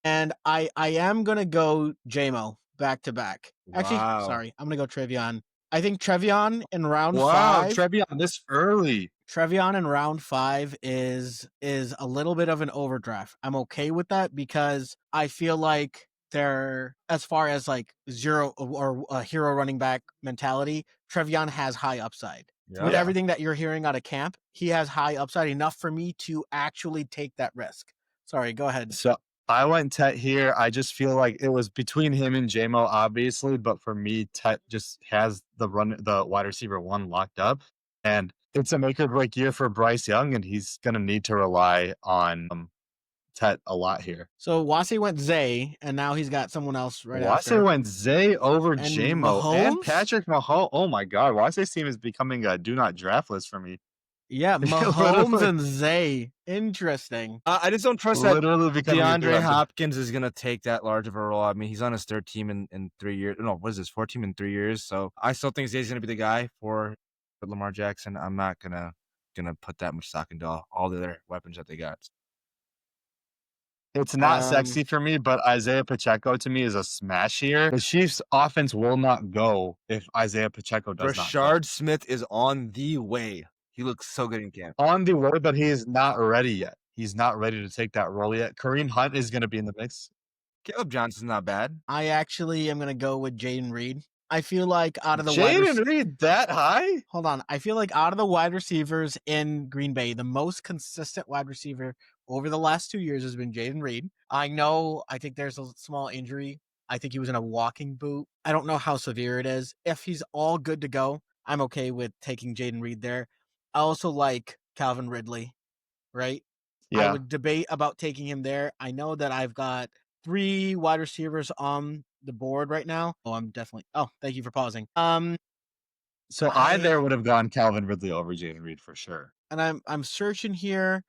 And I am gonna go JMO back to back. Actually, Wow. sorry, I'm gonna go Trevion. I think Trevion in round Wow, 5. Trevion this early. Trevion in round 5 is a little bit of an overdraft. I'm okay with that because I feel like they're, as far as like zero or a hero running back mentality, Trevion has high upside. Yeah. With everything that you're hearing out of camp, he has high upside enough for me to actually take that risk. Sorry, go ahead. So I went Tet here. I just feel like it was between him and JMO, obviously, but for me, Tet just has the wide receiver 1 locked up, and it's a make or break year for Bryce Young, and he's gonna need to rely on Tet a lot here. So Wase went Zay, and now he's got someone else right Wase after. went Zay over And JMO and Mahomes? Patrick Mahomes. Oh my God, Wase's team is becoming a do not draft list for me. Yeah, Mahomes and Zay. Interesting. I just don't trust that Literally becoming a do DeAndre not- Hopkins is going to take that large of a role. I mean, he's on his 3rd team in 3 years. No, what is this? 4th team in 3 years. So I still think Zay's going to be the guy for Lamar Jackson. I'm not gonna put that much stock into all the other weapons that they got. It's not sexy for me, but Isaiah Pacheco to me is a smash here. The Chiefs' offense will not go if Isaiah Pacheco does not go. Rashard Smith is on the way. He looks so good in camp. On the word that he is not ready yet. He's not ready to take that role yet. Kareem Hunt is going to be in the mix. Caleb Johnson's not bad. I actually am going to go with Jaden Reed. I feel like out of the wide Jaden Reed that high? Hold on. I feel like out of the wide receivers in Green Bay, the most consistent wide receiver over the last 2 years has been Jaden Reed. I think there's a small injury. I think he was in a walking boot. I don't know how severe it is. If he's all good to go, I'm okay with taking Jaden Reed there. I also like Calvin Ridley, right? I Yeah. would debate about taking him there. I know that I've got 3 wide receivers on the board right now. Thank you for pausing. So I there would have gone Calvin Ridley over Jaden Reed for sure. And I'm searching here,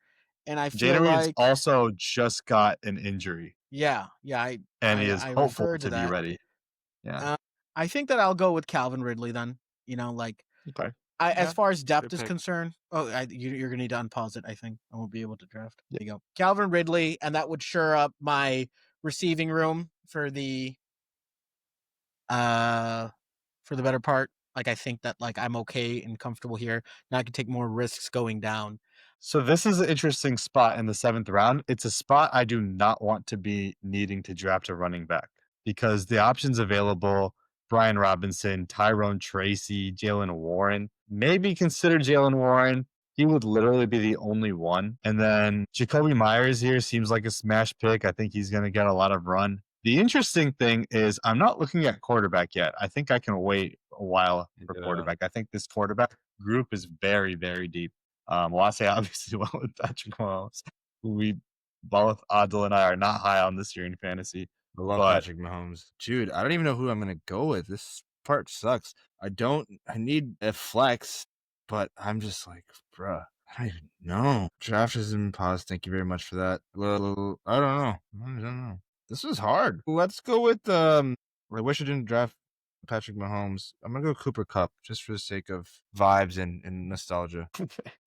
and I feel Jaden Reed's like also just got an injury, yeah, and he is I hopeful referred to be that. ready. Yeah. I think that I'll go with Calvin Ridley then. Okay. As far as depth good is pick. concerned, you're gonna need to unpause it. I think I won't be able to draft. Yeah. There you go, Calvin Ridley, and that would shore up my receiving room for the better part. Like I think that I'm okay and comfortable here. Now I can take more risks going down. So this is an interesting spot in the 7th round. It's a spot I do not want to be needing to draft a running back because the options available, Brian Robinson, Tyrone Tracy, Jalen Warren, maybe consider Jalen Warren. He would literally be the only one. And then Jacoby Myers here seems like a smash pick. I think he's going to get a lot of run. The interesting thing is I'm not looking at quarterback yet. I think I can wait a while for quarterback. I think this quarterback group is very, very deep. Wase obviously went with Patrick Mahomes, who we both, Adil and I, are not high on this year in fantasy. I love Patrick Mahomes. Dude, I don't even know who I'm going to go with. This part sucks. I need a flex, but I'm just like, bruh, I don't even know. Draft has been paused. Thank you very much for that. Well, I don't know. This was hard. Let's go with, I wish I didn't draft Patrick Mahomes. I'm going to go Cooper Kupp just for the sake of vibes and nostalgia.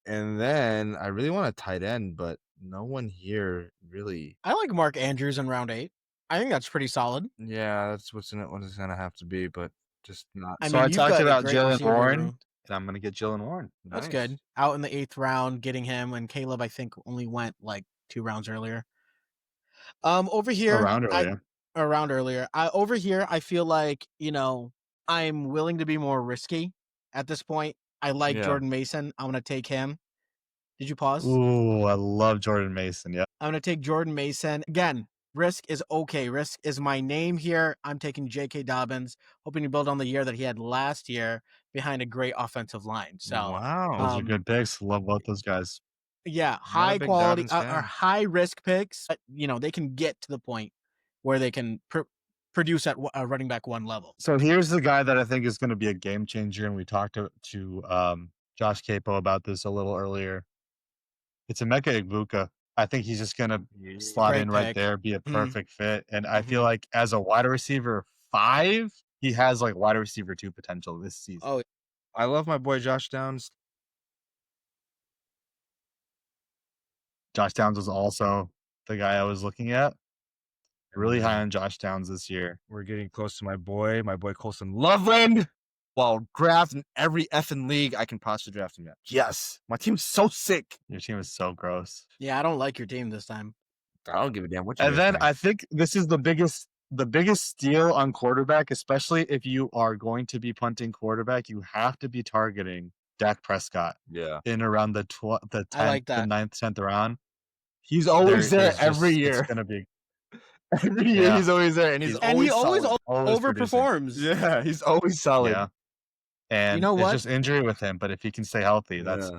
And then I really want a tight end, but no one here really. I like Mark Andrews in round 8. I think that's pretty solid. Yeah, that's what it's going to have to be, but just not. I talked about Jalen Warren, and I'm going to get Jalen Warren. That's good. Out in the 8th round, getting him, and Caleb, I think, only went 2 rounds earlier. Over here, around earlier. Over here, I feel like I'm willing to be more risky at this point. I like Jordan Mason. I'm gonna take him. Did you pause? Ooh, I love Jordan Mason. Yeah, I'm gonna take Jordan Mason again. Risk is okay. Risk is my name here. I'm taking J.K. Dobbins, hoping to build on the year that he had last year behind a great offensive line. So wow, those are good picks. Love both those guys. Yeah, high quality or high risk picks. They can get to the point where they can produce at running back 1 level. So here's the guy that I think is going to be a game changer, and we talked to Josh Capo about this a little earlier. It's Emeka Egbuka. I think he's just going to slot in right there, be a perfect fit. And I feel like as a wide receiver 5, he has wide receiver 2 potential this season. Oh, I love my boy Josh Downs. Josh Downs was also the guy I was looking at. Really high on Josh Downs this year. We're getting close to my boy Colson Loveland. While drafting every effing league I can possibly draft him at. Yes. My team's so sick. Your team is so gross. Yeah, I don't like your team this time. I don't give a damn what you And then I think this is the biggest steal on quarterback, especially if you are going to be punting quarterback. You have to be targeting Dak Prescott. Yeah. In around the 10th, the 9th, 10th round. He's always there every year. It's going to be every year he's always there, and he always overperforms. Yeah, he's always solid. Yeah. And you know what? It's just injury with him, but if he can stay healthy, that's.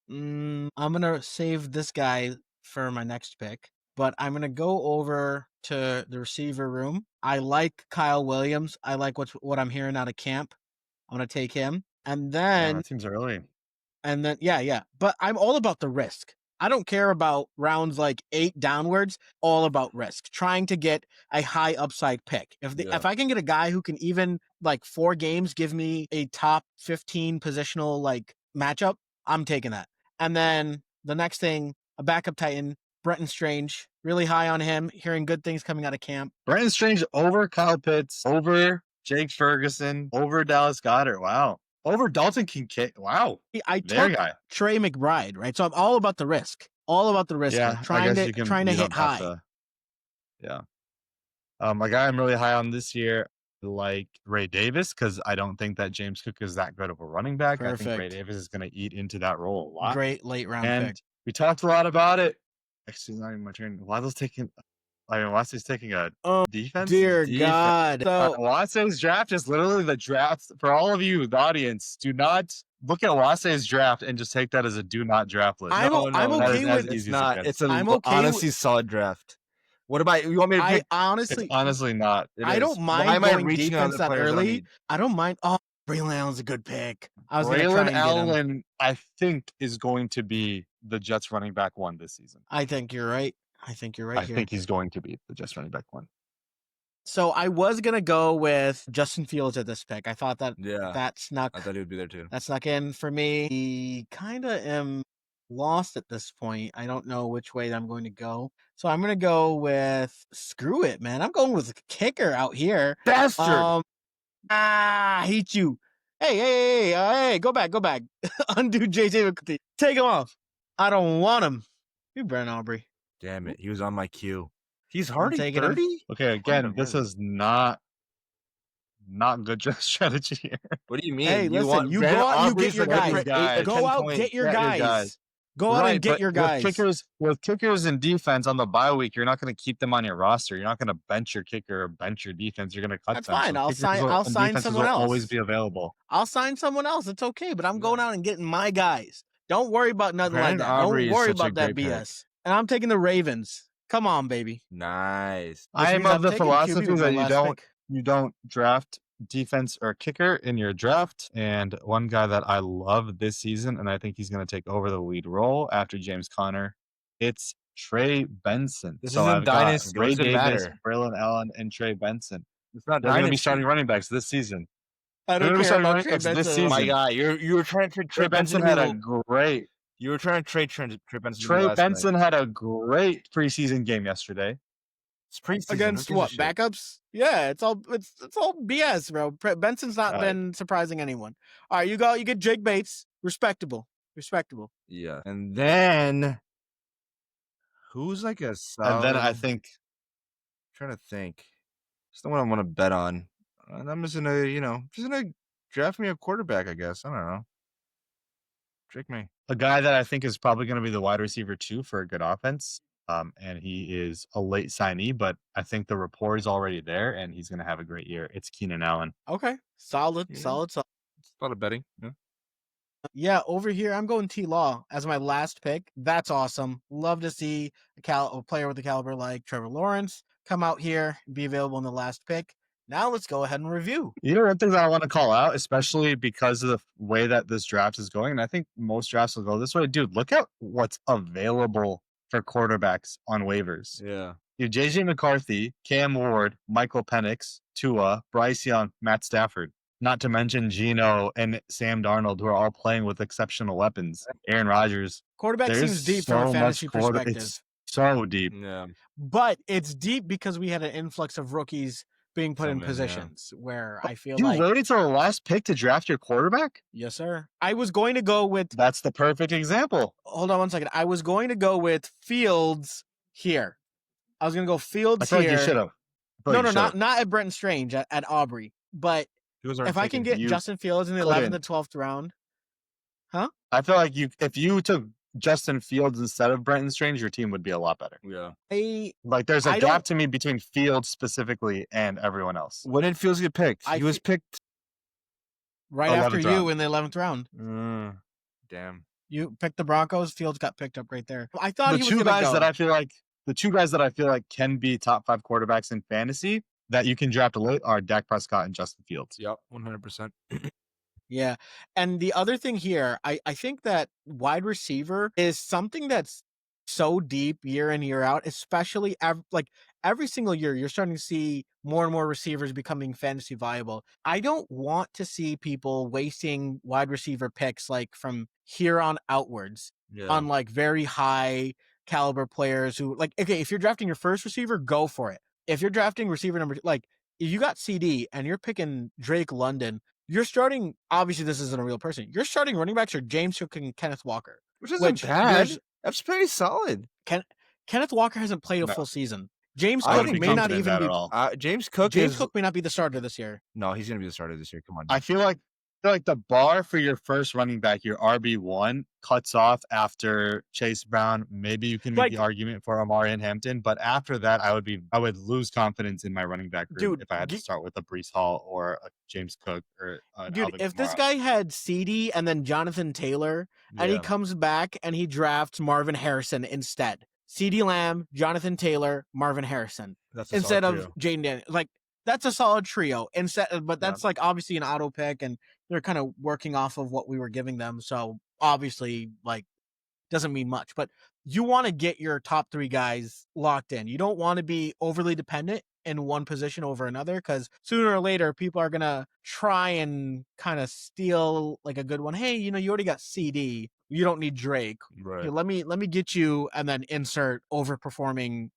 I'm gonna save this guy for my next pick, but I'm gonna go over to the receiver room. I like Kyle Williams. I like what I'm hearing out of camp. I'm gonna take him, and then that seems early. And then yeah, but I'm all about the risk. I don't care about rounds 8 downwards, all about risk. Trying to get a high upside pick. If I can get a guy who can even 4 games give me a top 15 positional matchup, I'm taking that. And then the next thing, a backup Titan, Brenton Strange, really high on him, hearing good things coming out of camp. Brenton Strange over Kyle Pitts, over Jake Ferguson, over Dallas Goedert. Wow. Over Dalton Kincaid. Wow. I Their took guy. Trey McBride, right? So I'm all about the risk. All about the risk. Yeah, Like I trying guess to you hit don't have high. to. Yeah. A guy I'm really high on this year, like Ray Davis, because I don't think that James Cook is that good of a running back. I think Ray Perfect. Davis is going to eat into that role a lot. Great late round And pick. we talked a lot about it. Actually, not even my turn. Waddle's taking. I mean, Watson's taking a defense. Dear God. So Watson's draft is literally the draft for all of you, the audience. Do not look at Watson's draft and just take that as a do not draft list. I'm okay with it's not. It's a I'm okay honestly solid draft. What about you? Want me to pick? It's honestly not. I don't mind Why am I going reaching on defense the that players I don't early. need? I don't mind. Oh, Braylon Allen's a good pick. I was going to try Braylon and get him. Allen, I think, is going to be the Jets running back one this season. I think you're right. I think you're right I here. think he's going to be the Jets running back one. So I was going to go with Justin Fields at this pick. I thought that that snuck. I thought he would be there too. That snuck in for me. I kind of am lost at this point. I don't know which way I'm going to go. So I'm going to go with screw it, man. I'm going with a kicker out here. Bastard. I hate you. Hey, go back. Undo JJ McCarthy. Take him off. I don't want him. You Brent Aubrey. Damn it. He was on my queue. He's already taking him. 30? Okay, again, this is not good draft strategy here. What do you mean? Hey, listen, you go out, you get your guys. Go out, get your guys. Go out and get your guys. With kickers in defense on the bye week, you're not going to keep them on your roster. You're not going to bench your kicker or bench your defense. You're going to cut That's them. fine. So I'll sign someone else. Always be available. I'll sign someone else. It's okay, but I'm going out and getting my guys. Don't worry about nothing like that. Aubrey Don't worry about that BS. Pick. And I'm taking the Ravens. Come on, baby. Nice. I am of the philosophy that you don't draft defense or kicker in your draft. And one guy that I love this season, and I think he's going to take over the lead role after James Conner, it's Trey Benson. This isn't dynasty. Ray Davis, Braylon Allen, and Trey Benson. It's not They're going to be starting running backs this season. I don't care about Trey Benson. This season. My guy, you were trying to trade Trey Benson had a great. You were trying to trade Trey Benson. Trey Benson had a great preseason game yesterday. It's preseason. Against what? Backups? Yeah, it's all BS, bro. Benson's not been surprising anyone. All right, you get Jake Bates. Respectable. Yeah. And then who's like a solid... And then I think I'm trying to think. It's the one I want to bet on. And I'm just gonna draft me a quarterback, I guess. I don't know. Trick me. A guy that I think is probably going to be the wide receiver too for a good offense. And he is a late signee, but I think the rapport is already there, and he's going to have a great year. It's Keenan Allen. Okay, solid. It's a lot of betting. Yeah, over here I'm going T-Law as my last pick. That's awesome. Love to see a player with a caliber like Trevor Lawrence come out here and be available in the last pick. Now let's go ahead and review. You know, one thing that I want to call out, especially because of the way that this draft is going, and I think most drafts will go this way. Dude, look at what's available for quarterbacks on waivers. Yeah. You have JJ McCarthy, Cam Ward, Michael Penix, Tua, Bryce Young, Matt Stafford. Not to mention Geno and Sam Darnold, who are all playing with exceptional weapons. Aaron Rodgers. Quarterback seems deep from a fantasy perspective. It's so deep. Yeah. But it's deep because we had an influx of rookies being put in positions where I feel like... You waited till the last pick to draft your quarterback? Yes, sir. I was going to go with... That's the perfect example. Hold on one second. I was going to go with Fields here. I was going to go Fields here. I thought you should have. No, not at Brenton Strange, at Aubrey. But if I can get Justin Fields in the 11th and 12th round... Huh? I feel like if you took Justin Fields instead of Brenton Strange, your team would be a lot better. Yeah. There's a gap to me between Fields specifically and everyone else. When did Fields get picked? He was picked right after you in the 11th round. Damn. You picked the Broncos. Fields got picked up right there. I thought the two guys that I feel like can be top 5 quarterbacks in fantasy that you can draft late are Dak Prescott and Justin Fields. Yep, 100%. Yeah. And the other thing here, I think that wide receiver is something that's so deep year in, year out, especially every single year, you're starting to see more and more receivers becoming fantasy viable. I don't want to see people wasting wide receiver picks from here on outwards on very high caliber players who okay, if you're drafting your first receiver, go for it. If you're drafting receiver number, if you got CD and you're picking Drake London, you're starting, obviously this isn't a real person. Your starting running backs are James Cook and Kenneth Walker. Which isn't bad. That's pretty solid. Kenneth Walker hasn't played a No. full season. James I Cook wouldn't be may not confident in even that be. at all. James Cook Cook may not be the starter this year. No, he's going to be the starter this year. Come on. I feel like the bar for your first running back, your RB1, cuts off after Chase Brown. Maybe you can make the argument for Amari and Hampton, but after that, I would lose confidence in my running back room if I had to start with a Breece Hall or a James Cook or dude. If this guy had CD and then Jonathan Taylor, and he comes back and he drafts Marvin Harrison instead, CD Lamb, Jonathan Taylor, Marvin Harrison, instead of Jaden Daniels, like. That's a solid trio. But that's like obviously an auto pick, and they're kind of working off of what we were giving them. So obviously, like, doesn't mean much. But you want to get your top 3 guys locked in. You don't want to be overly dependent in one position over another, because sooner or later people are gonna try and kind of steal like a good one. Hey, you already got CD. You don't need Drake. Right. Here, let me get you, and then insert overperforming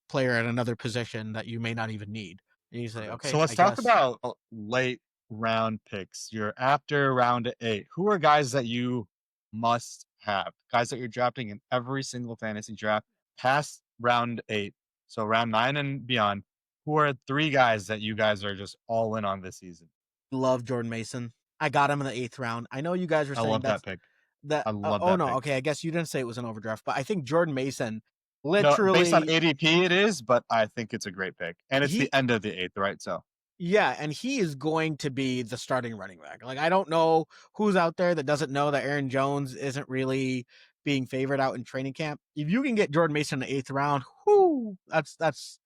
player at another position that you may not even need. And you say, okay. So let's talk about late round picks. You're after round 8. Who are guys that you must have? Guys that you're drafting in every single fantasy draft past round 8. So round 9 and beyond. Who are 3 guys that you guys are just all in on this season? Love Jordan Mason. I got him in the 8th round. I know you guys were saying I love that pick. I love that pick. Okay. I guess you didn't say it was an overdraft, but I think Jordan Mason. Literally, based on ADP, it is, but I think it's a great pick, and it's the end of the 8th, right? So yeah, and he is going to be the starting running back. Like, I don't know who's out there that doesn't know that Aaron Jones isn't really being favored out in training camp. If you can get Jordan Mason in the 8th round, that's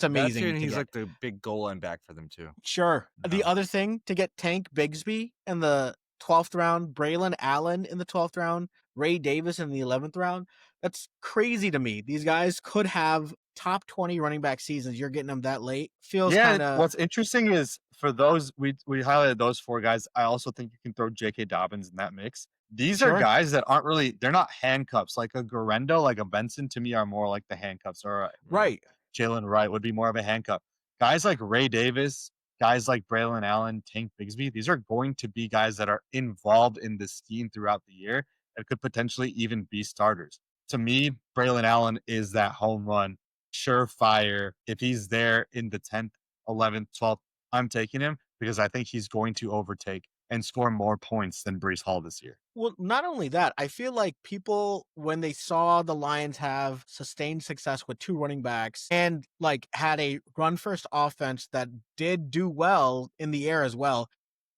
amazing. And he's like the big goal line back for them too. Sure. The other thing, to get Tank Bigsby in the 12th round, Braylon Allen in the 12th round, Ray Davis in the 11th round. That's crazy to me. These guys could have top 20 running back seasons. You're getting them that late. Feels kind of. What's interesting is for those we highlighted those 4 guys. I also think you can throw J.K. Dobbins in that mix. These are guys that aren't really. They're not handcuffs. Like a Garendo, like a Benson, to me are more like the handcuffs. Or right. Jalen Wright would be more of a handcuff. Guys like Ray Davis, guys like Braylon Allen, Tank Bigsby. These are going to be guys that are involved in the scheme throughout the year and could potentially even be starters. To me, Braylon Allen is that home run, surefire. If he's there in the 10th, 11th, 12th, I'm taking him because I think he's going to overtake and score more points than Breece Hall this year. Well, not only that, I feel like people, when they saw the Lions have sustained success with 2 running backs and like had a run-first offense that did do well in the air as well,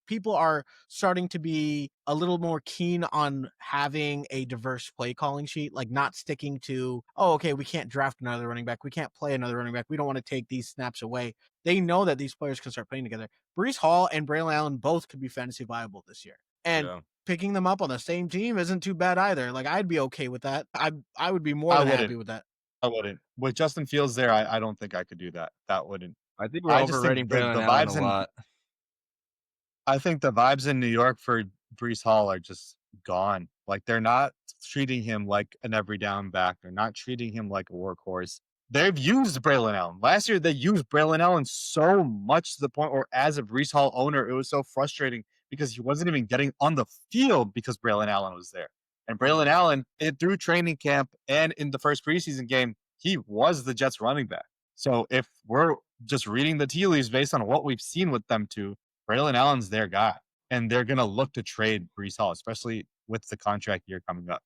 people are starting to be a little more keen on having a diverse play calling sheet, like not sticking to, okay, we can't draft another running back. We can't play another running back. We don't want to take these snaps away. They know that these players can start playing together. Breece Hall and Braylon Allen both could be fantasy viable this year. And picking them up on the same team isn't too bad either. Like, I'd be okay with that. I would be more than happy with that. I wouldn't. With Justin Fields there, I don't think I could do that. That wouldn't. I think we're overrating Braylon Allen a lot. I think the vibes in New York for Breece Hall are just gone. Like, they're not treating him like an every down back. They're not treating him like a workhorse. They've used Braylon Allen. Last year, they used Braylon Allen so much to the point where, as a Breece Hall owner, it was so frustrating because he wasn't even getting on the field because Braylon Allen was there. And Braylon Allen, through training camp and in the first preseason game, he was the Jets running back. So if we're just reading the tea leaves based on what we've seen with them two, Braylon Allen's their guy. And they're going to look to trade Breece Hall, especially with the contract year coming up.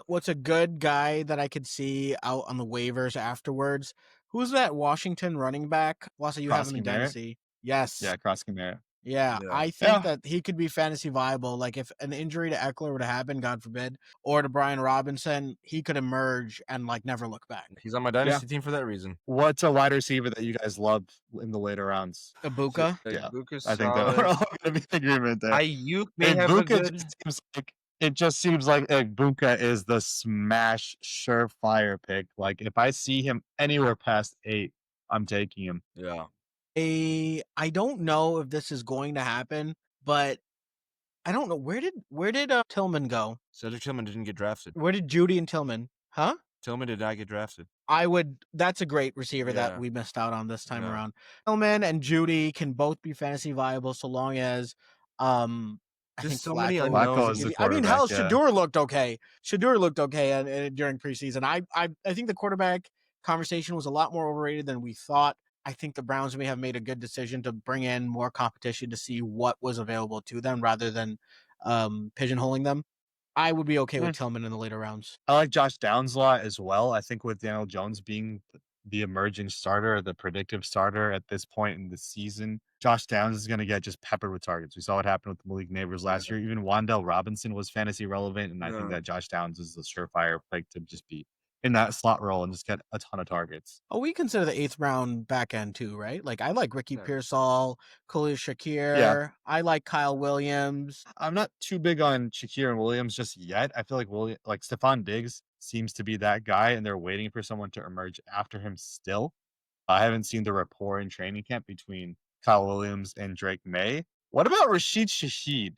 What's a good guy that I could see out on the waivers afterwards? Who's that Washington running back? Also, you have him in Dynasty. Yes. Yeah, Cross Kamara. Yeah, I think that he could be fantasy viable. Like, if an injury to Eckler were to happen, God forbid, or to Brian Robinson, he could emerge and like never look back. He's on my dynasty team for that reason. What's a wide receiver that you guys love in the later rounds? Ibuka? Yeah, I think that we're all going to be in agreement there. Ayuk may have a good... It just seems like Ibuka is the smash surefire pick. Like, if I see him anywhere past 8, I'm taking him. Yeah. I don't know if this is going to happen, but I don't know. Where did Tillman go? Cedric Tillman didn't get drafted. Where did Judy and Tillman? Huh? Tillman did not get drafted. That's a great receiver that Yeah. we missed out on this time Yeah. around. Tillman and Judy can both be fantasy viable so long as I There's think so many Flacco unknowns. Flacco is the I mean, hell, quarterback, yeah. Shador looked okay. During preseason. I think the quarterback conversation was a lot more overrated than we thought. I think the Browns may have made a good decision to bring in more competition to see what was available to them rather than pigeonholing them. I would be okay with Tillman in the later rounds. I like Josh Downs a lot as well. I think with Daniel Jones being the emerging starter, the predictive starter at this point in the season, Josh Downs is going to get just peppered with targets. We saw what happened with Malik Neighbors last year. Even Wan'Dale Robinson was fantasy relevant, and I think that Josh Downs is the surefire pick to just be in that slot role and just get a ton of targets. Oh, we consider the 8th round back end too, right? Like I like Ricky Pearsall, Khalil Shakir. Yeah. I like Kyle Williams. I'm not too big on Shakir and Williams just yet. I feel like Stephon Diggs seems to be that guy, and they're waiting for someone to emerge after him still. I haven't seen the rapport in training camp between Kyle Williams and Drake May. What about Rashid Shaheed?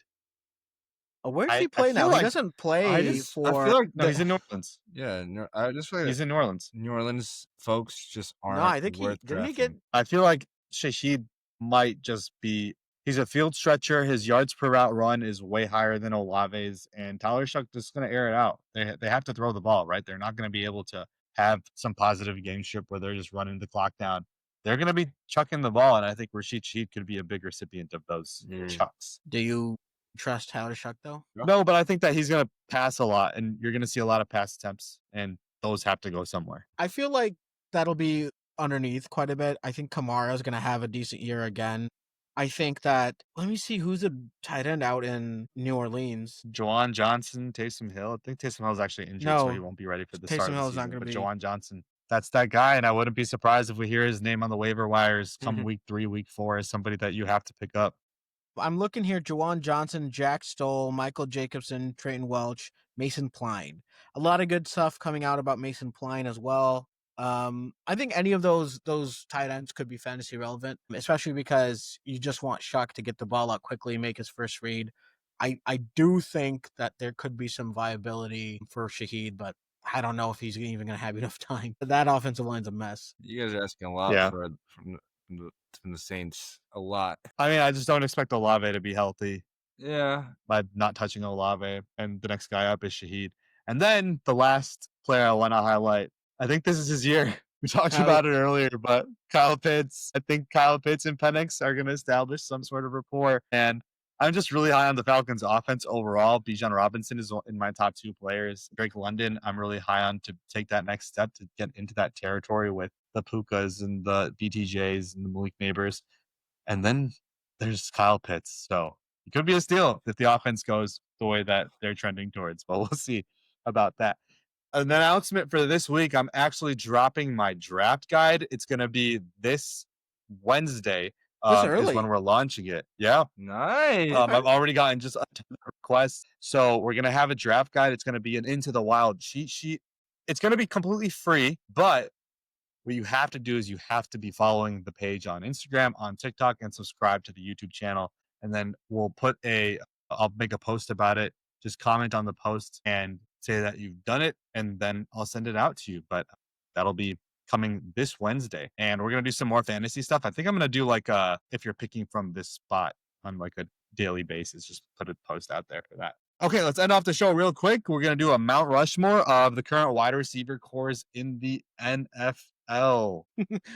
Where does he I play feel now? like- He doesn't play I feel for. like no, he's in New Orleans. Yeah, I just feel like He's in New Orleans. New Orleans folks just aren't. No, I think worth didn't he drafting. get. I feel like Shaheed might just be. He's a field stretcher. His yards per route run is way higher than Olave's, and Tyler Shuck just going to air it out. They have to throw the ball, right? They're not going to be able to have some positive gamesmanship where they're just running the clock down. They're going to be chucking the ball, and I think Rashid Shaheed could be a big recipient of those chucks. Do you trust Tyler Shuck though? No, but I think that he's going to pass a lot, and you're going to see a lot of pass attempts, and those have to go somewhere. I feel like that'll be underneath quite a bit. I think Kamara's going to have a decent year again. I think that, let me see who's a tight end out in New Orleans. Juwan Johnson, Taysom Hill. I think Taysom Hill is actually injured, so he won't be ready for the start of the season. But Juwan Johnson, that's that guy, and I wouldn't be surprised if we hear his name on the waiver wires come week 3, week 4 as somebody that you have to pick up. I'm looking here, Juwan Johnson, Jack Stoll, Michael Jacobson, Trayton Welch, Mason Pline. A lot of good stuff coming out about Mason Pline as well. I think any of those tight ends could be fantasy relevant, especially because you just want Shuck to get the ball out quickly, make his first read. I do think that there could be some viability for Shaheed, but I don't know if he's even going to have enough time. That offensive line's a mess. You guys are asking a lot from the Saints. A lot. I mean, I just don't expect Olave to be healthy. Yeah. By not touching Olave, and the next guy up is Shaheed. And then the last player I want to highlight, I think this is his year. We talked about it earlier, but Kyle Pitts. I think Kyle Pitts and Penix are going to establish some sort of rapport. And I'm just really high on the Falcons' offense overall. Bijan Robinson is in my top 2 players. Drake London, I'm really high on to take that next step to get into that territory with the Pukas and the BTJs and the Malik Neighbors. And then there's Kyle Pitts. So it could be a steal if the offense goes the way that they're trending towards. But we'll see about that. An announcement for this week, I'm actually dropping my draft guide. It's going to be this Wednesday is when we're launching it. Yeah. Nice. I've already gotten just a ton of requests. So we're going to have a draft guide. It's going to be an Into the Wild cheat sheet. It's going to be completely free, but what you have to do is you have to be following the page on Instagram, on TikTok, and subscribe to the YouTube channel. And then I'll make a post about it. Just comment on the post and say that you've done it, and then I'll send it out to you. But that'll be coming this Wednesday. And we're going to do some more fantasy stuff. I think I'm going to do like if you're picking from this spot on like a daily basis, just put a post out there for that. Okay, let's end off the show real quick. We're going to do a Mount Rushmore of the current wide receiver cores in the NFL.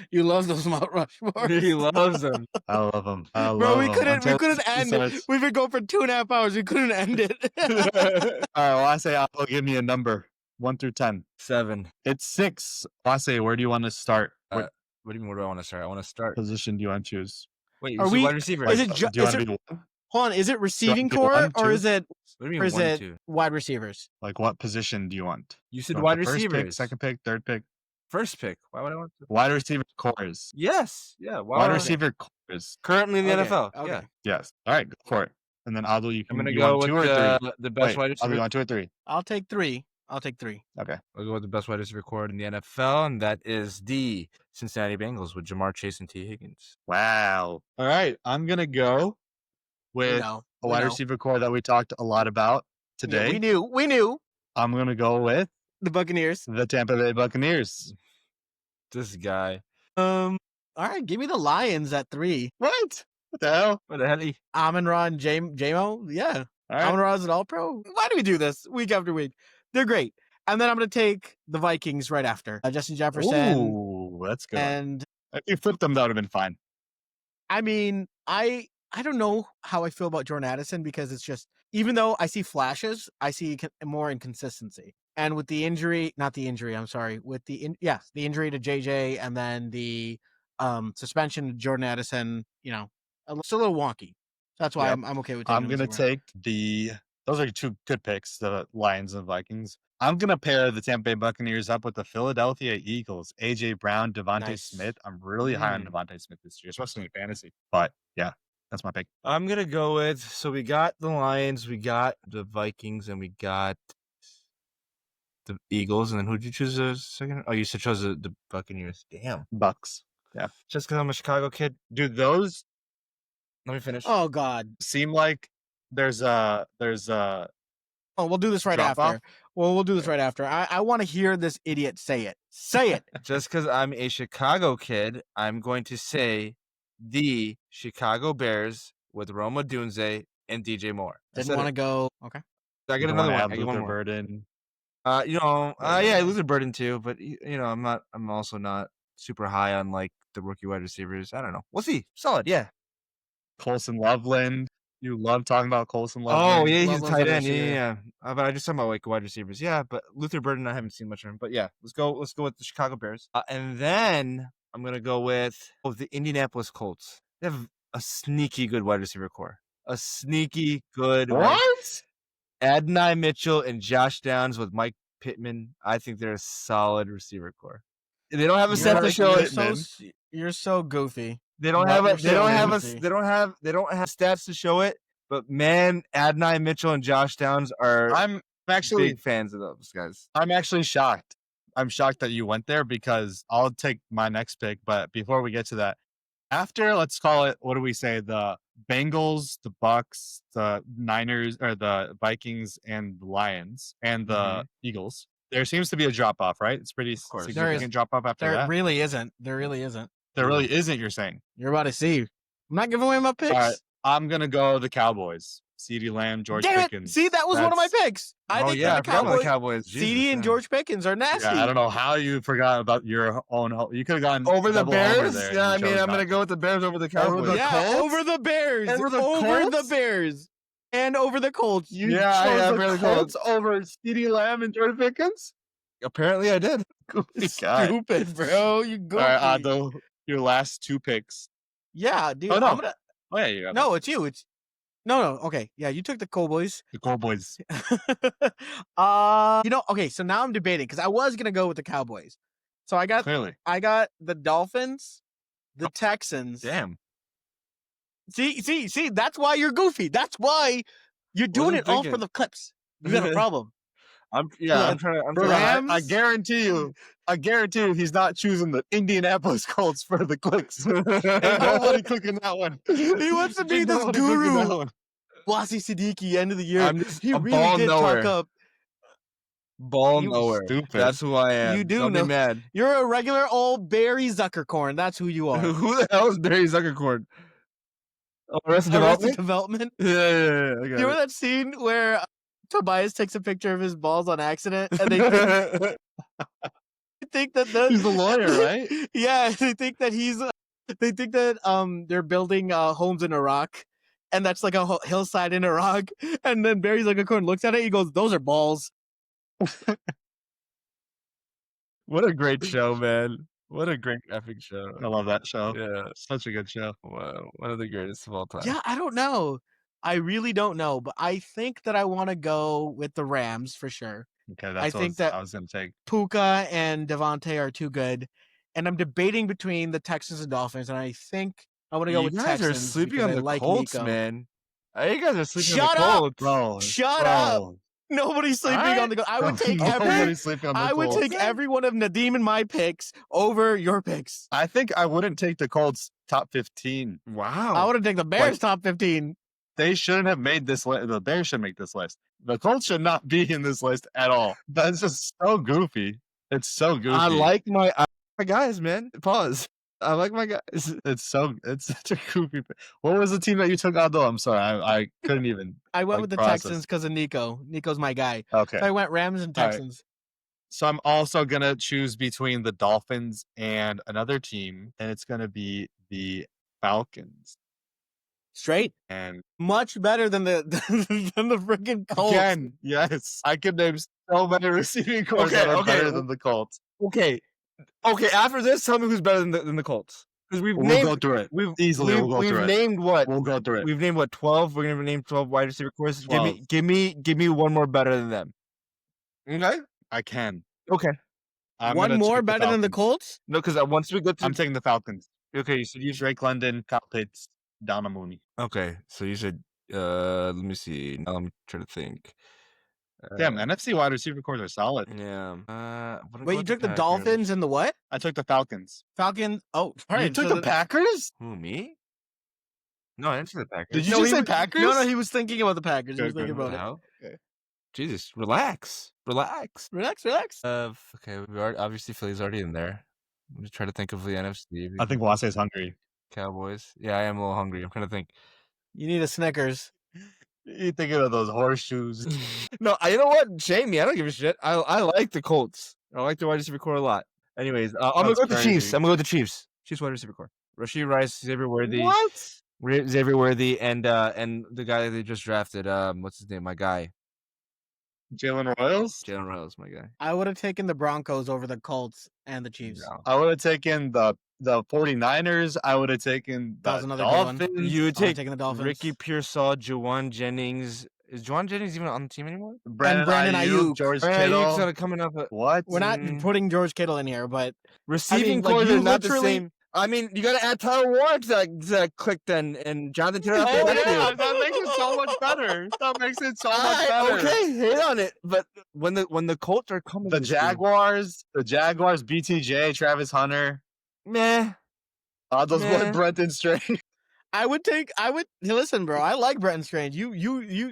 You love those Mount Rushmore. He loves them. I love them. Bro, we couldn't end it. We've been going for 2.5 hours. We couldn't end it. All right, well, I say Apple, give me a number. 1 through 10. 7. It's 6. Wase, where do you want to start? What do you mean? Where do I want to start? I want to start. Position do you want to choose? Wait, are we wide receiver? Is it? Do you want to be one? Hold on. Is it receiving Do you want core one, or two? is it? What do you Or mean is 1 it 2? wide receivers? Like what position do you want? You said You want wide the first receivers. pick, second pick, third pick. First pick. Why would I want to? Wide receiver cores. Yes. Yeah. Wide receiver cores. Currently in the Okay, NFL. okay. Yeah. Yes. All right, go for it. And then Adil, you I'm can gonna you go want with 2 or 3? the best wide Adil, receiver. you want 2 or 3? I'll take 3. Okay. I'll go with the best wide receiver core in the NFL, and that is the Cincinnati Bengals with Jamar Chase and T. Higgins. Wow. All right, I'm going to go with a wide receiver core that we talked a lot about today. Yeah, we knew. I'm going to go with The Buccaneers. the Tampa Bay Buccaneers. This guy. All right, give me the Lions at 3. What the hell? What the hell? Amon-Ra and J-Mo? Yeah. All right. Amon-Ra's an all-pro? Why do we do this week after week? They're great. And then I'm going to take the Vikings right after. Justin Jefferson. Ooh, that's good. And If you flipped them, that would have been fine. I mean, I don't know how I feel about Jordan Addison because it's just, even though I see flashes, I see more inconsistency. And with the injury, not the injury, I'm sorry, with the injury to JJ and then the suspension of Jordan Addison, it's a little wonky. That's why Yep. I'm okay with taking I'm going to take those are two good picks, the Lions and Vikings. I'm going to pair the Tampa Bay Buccaneers up with the Philadelphia Eagles, A.J. Brown, Devontae Nice. Smith. I'm really high on Devontae Smith this year, especially in fantasy. But yeah, that's my pick. I'm going to go with, so we got the Lions, we got the Vikings, and we got the Eagles. And then who'd you choose a second? Oh, you chose the Buccaneers. Damn. Bucks. Yeah. Just because I'm a Chicago kid. Dude, those. Let me finish. Oh, God. Seem like there's a Oh, we'll do this right drop after. off? Well, we'll do this right after. I want to hear this idiot say it. Say it. Just because I'm a Chicago kid, I'm going to say the Chicago Bears with Roma Dunze and DJ Moore. Didn't want to go. Okay. I get You another wanna one. add I get one Luther more. Burden. Yeah, Luther Burden too, but I'm also not super high on like the rookie wide receivers. I don't know. We'll see. Solid, yeah. Colson Loveland. You love talking about Colson Loveland. Oh yeah, he's a Loveland's tight on end. this year. Yeah. But I just talking about like wide receivers. Yeah, but Luther Burden, I haven't seen much of him. But yeah, let's go with the Chicago Bears, and then I'm gonna go with the Indianapolis Colts. They have a sneaky good wide receiver core. A sneaky good. What? Adonai Mitchell and Josh Downs with Mike Pittman. I think they're a solid receiver core. They don't have a set to show it. You're so goofy. They don't have stats to show it. But man, Adonai Mitchell and Josh Downs are I'm actually big fans of those guys. I'm actually shocked. I'm shocked that you went there because I'll take my next pick. But before we get to that, after let's call it, what do we say? The Bengals, the Bucks, the Niners, or the Vikings, and the Lions, and the Eagles. There seems to be a drop off, right? It's pretty significant drop off after that. There really isn't. There really isn't. There really isn't. You're saying you're about to see. I'm not giving away my picks. All right, I'm gonna go the Cowboys. CeeDee Lamb, George Pickens. See, that was one of my picks. I think I forgot about the Cowboys. CeeDee and George Pickens are nasty. Yeah, I don't know how you forgot about your own. You could have gone over the Bears. There, yeah, I mean, I'm gonna go with the Bears over the Cowboys. Over the Bears. Over the Bears. And over the Colts. You chose the Colts over CeeDee Lamb and George Pickens? Apparently, I did. Stupid, bro. You goofy. All right, your last two picks. Yeah, dude. Oh, no. You got no, it's you. No. Okay. Yeah, you took the Cowboys. The Cowboys. Okay, so now I'm debating because I was gonna go with the Cowboys. So I got the Dolphins, the Texans. Damn. See, that's why you're goofy. That's why you're doing it all for the clips. You got a problem. I'm trying to. I guarantee you, he's not choosing the Indianapolis Colts for the clicks. Ain't nobody clicking that one. He wants to be this guru. Wasi Siddiqui, end of the year. He really did talk up. Ball nowhere. Stupid. That's who I am. You do Don't know. be mad. You're a regular old Barry Zuckercorn. That's who you are. Who the hell is Barry Zuckercorn? Oh, Arrested Development? Yeah. You remember that scene where Tobias takes a picture of his balls on accident, and they think that he's the lawyer, right? Yeah, they think that they're building homes in Iraq, and that's like a hillside in Iraq. And then Barry Zuckercorn looks at it, he goes, "Those are balls." What a great show, man! What a great epic show! I love that show. Yeah, such a good show. Wow, one of the greatest of all time. Yeah, I don't know. I really don't know, but I think that I want to go with the Rams for sure. Okay, that's what I was going to take. Puka and Devontae are too good, and I'm debating between the Texans and Dolphins, and I think I want to go with Texans. You guys are sleeping on the Colts, man. You guys are sleeping on the Colts. Bro. Shut up. Nobody's sleeping on the Colts. I would take every one of Nadim and my picks over your picks. I think I wouldn't take the Colts top 15. Wow. I would have taken the Bears top 15. They shouldn't have made this list. The Bears should make this list. The Colts should not be in this list at all. That's just so goofy. It's so goofy. I like my My guys, man. Pause. I like my guys. It's such a goofy. What was the team that you took out though? I'm sorry, I couldn't even. I went like, with the process. Texans because of Nico. Nico's my guy. Okay. So I went Rams and All right. Texans. So I'm also gonna choose between the Dolphins and another team, and it's gonna be the Falcons. Straight. And Much better than the than the freaking Colts. again, yes, I could name so many receiving corps that are better than the Colts. Okay. After this, tell me who's better than the Colts. Because we'll go through it. We'll go through it. Named what? We'll go through it. We've named what? 12. We're gonna name 12 wide receiver corps. 12. Give me one more better than them. Okay. I can. Okay. One more better than the Colts? No, because once we go through, I'm taking the Falcons. Okay, so you Drake London, Kyle Pitts, Donna Mooney. Okay, so you said. Let me see. Now let me try to think. Damn, NFC wide receiver corps are solid. Yeah. Wait, you took the Dolphins and the what? I took the Falcons. Falcons. Oh, all right. You took the Packers? Who, me? No, I didn't say the Packers. Did you just say Packers? No, he was thinking about the Packers. He was Good, thinking good. about it. Okay. Jesus, relax. Relax. Okay, we are obviously Philly's already in there. I'm just trying to think of the NFC. I think Wase is hungry. Cowboys. Yeah, I am a little hungry. I'm trying to think. You need a Snickers. You thinking of those horseshoes? No, you know what? Shame me. I don't give a shit. I like the Colts. I like the wide receiver core a lot. Anyways, I'm gonna go with the Chiefs. I'm gonna go with the Chiefs. Chiefs wide receiver core. Rashee Rice, Xavier Worthy. What? Xavier Worthy and the guy that they just drafted. What's his name? My guy. Jalen Royals? Jalen Royals, my guy. I would have taken the Broncos over the Colts and the Chiefs. No. I would have taken the 49ers. I would have taken That the was another good one. Dolphins. You would I would've take taken the Dolphins. Ricky Pearsall, Juwan Jennings. Is Juwan Jennings even on the team anymore? Brandon Ayuk. George Brandon Kittle. Ayuk's gonna coming up. What? We're not putting George Kittle in here, but Receiving like, core you is not the literally- same. I mean, you got to add Tyler Warren to that click then, and Jonathan Taylor. Oh, yeah, that makes it so much better. That makes it so much better. Okay, hit on it. But when the Colts are coming, The Jaguars, BTJ, Travis Hunter. meh. Those Meh. boy Brenton Strange. listen, bro. I like Brenton Strange. You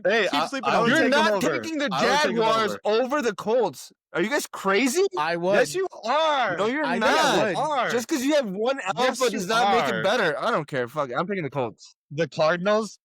Hey, keep sleeping I on would him. You're take not him over. taking the I would take him Jaguars over the Colts. Are you guys crazy? I would. Yes, you are. No, you're I think I not. would. Just because you have one alpha Yes, you does not make are. it better. I don't care. Fuck it. I'm picking the Colts. The Cardinals.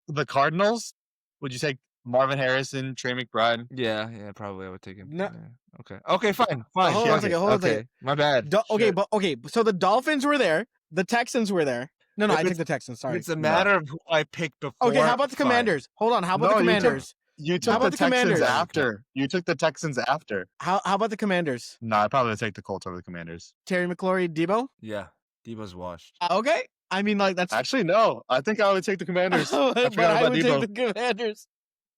Would you take Marvin Harrison, Trey McBride? Yeah, probably I would take him. No. Yeah. Okay, fine. Hold on a second, hold on a okay. second. My bad. Okay. So the Dolphins were there. The Texans were there. No, If I took it's- the Texans. Sorry. It's a matter of who I picked before. Okay, how about the fine. Commanders? Hold on. How about No, the you took- Commanders? You How took about the the Texans Commanders? after. You took the Texans after. How about the Commanders? No, I'd probably take the Colts over the Commanders. Terry McLaurin, Debo. Yeah, Debo's washed. Okay. I mean, like that's. Actually, no. I think I would take the Commanders. I but forgot I about would Debo. take the Commanders.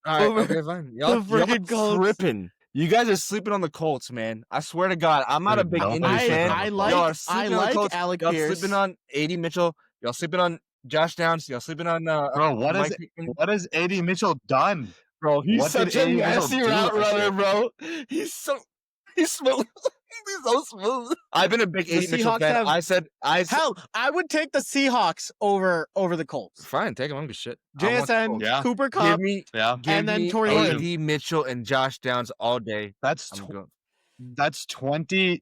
All right, Over okay, fine. Y'all freaking Colts. tripping. You guys are sleeping on the Colts, man. I swear to God, I'm not a Dude, big nobody's Indy sleeping fan. on the I Colts. like Y'all are I sleeping on the like Colts. Alec Y'all Pierce. sleeping on A.D. Mitchell. Y'all sleeping on Josh Downs. Y'all sleeping on Bro, what has A.D. Mitchell done? Bro, he's What did such a A.D. Mitchell nasty do route this runner, year? bro. He's smooth. He's so smooth. I've been a big The A.D. Mitchell Seahawks fan. have- I said, Hell, I would take the Seahawks over the Colts. fine, take him. I don't give a shit. I want the JSN, Colts. Yeah. Cooper Give Cup. me, Yeah. And then me Torrey Holt. A.D. Mitchell and Josh Downs all day. That's I'm going. that's 20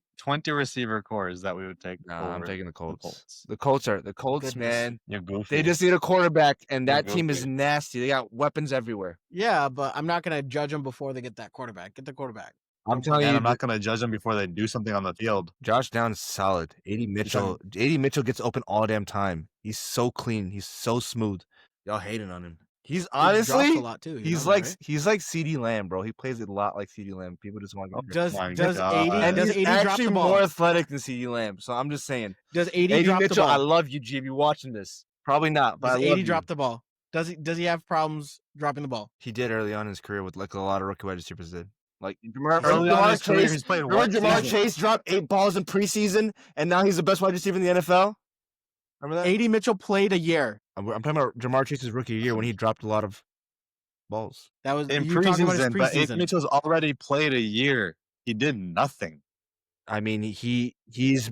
receiver cores that we would take. Nah, I'm over taking the Colts. Colts. The Colts, Goodness. man. You're goofy. They just need a quarterback, and You're that team is goofy. nasty. They got weapons everywhere. Yeah, but I'm not gonna judge them before they get that quarterback. Get the quarterback. I'm telling and you, I'm not going to judge them before they do something on the field. Josh Downs is solid. A.D. Mitchell gets open all damn time. He's so clean. He's so smooth. Y'all hating on him. He's He drops honestly, a lot too. You he's know like that, right? he's like CD Lamb, bro. He plays a lot like CD Lamb. People just want to go. Does my does God. 80 And does he's 80 drop actually the ball? more athletic than CD Lamb. So I'm just saying. Does 80 A.D. drop Mitchell, the I ball? love you, G. If you're watching this, probably not, but Does I love 80 you. drop the ball? Does he have problems dropping the ball? He did early on in his career with like a lot of rookie wide receivers did. Like remember Early on in his career, Chase? he's played Remember one Jamar season. Chase dropped 8 balls in preseason, and now he's the best wide receiver in the NFL. Remember that? 80 Mitchell played a year. I'm talking about Jamar Chase's rookie year when he dropped a lot of balls. That was In you were talking about his preseason, but A.D. preseason. Mitchell's already played a year. He did nothing. I mean, he's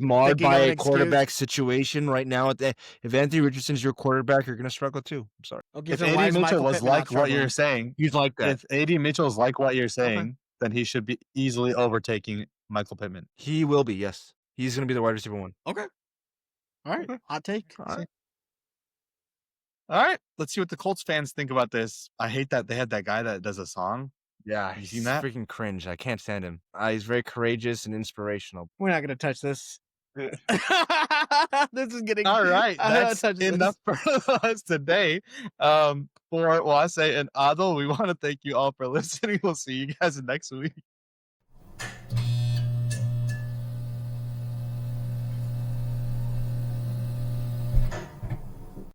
marred Thinking by of an a excuse. quarterback situation right now. If Anthony Richardson's your quarterback, you're gonna struggle too. I'm sorry. Okay, If so why A.D. is Mitchell Michael was Pittman like not what you're struggling? saying, He's like that. if A.D. Mitchell's like what you're saying, then he should be easily overtaking Michael Pittman. He will be, yes. He's going to be the wide receiver 1. Okay. All right. Okay. Hot take. All right. Let's see what the Colts fans think about this. I hate that they had that guy that does a song. Yeah, You he's seen that? freaking cringe. I can't stand him. He's very courageous and inspirational. We're not going to touch this. This is getting All right. I'm not That's touching enough for us today. For Wase and Adil, we want to thank you all for listening. We'll see you guys next week.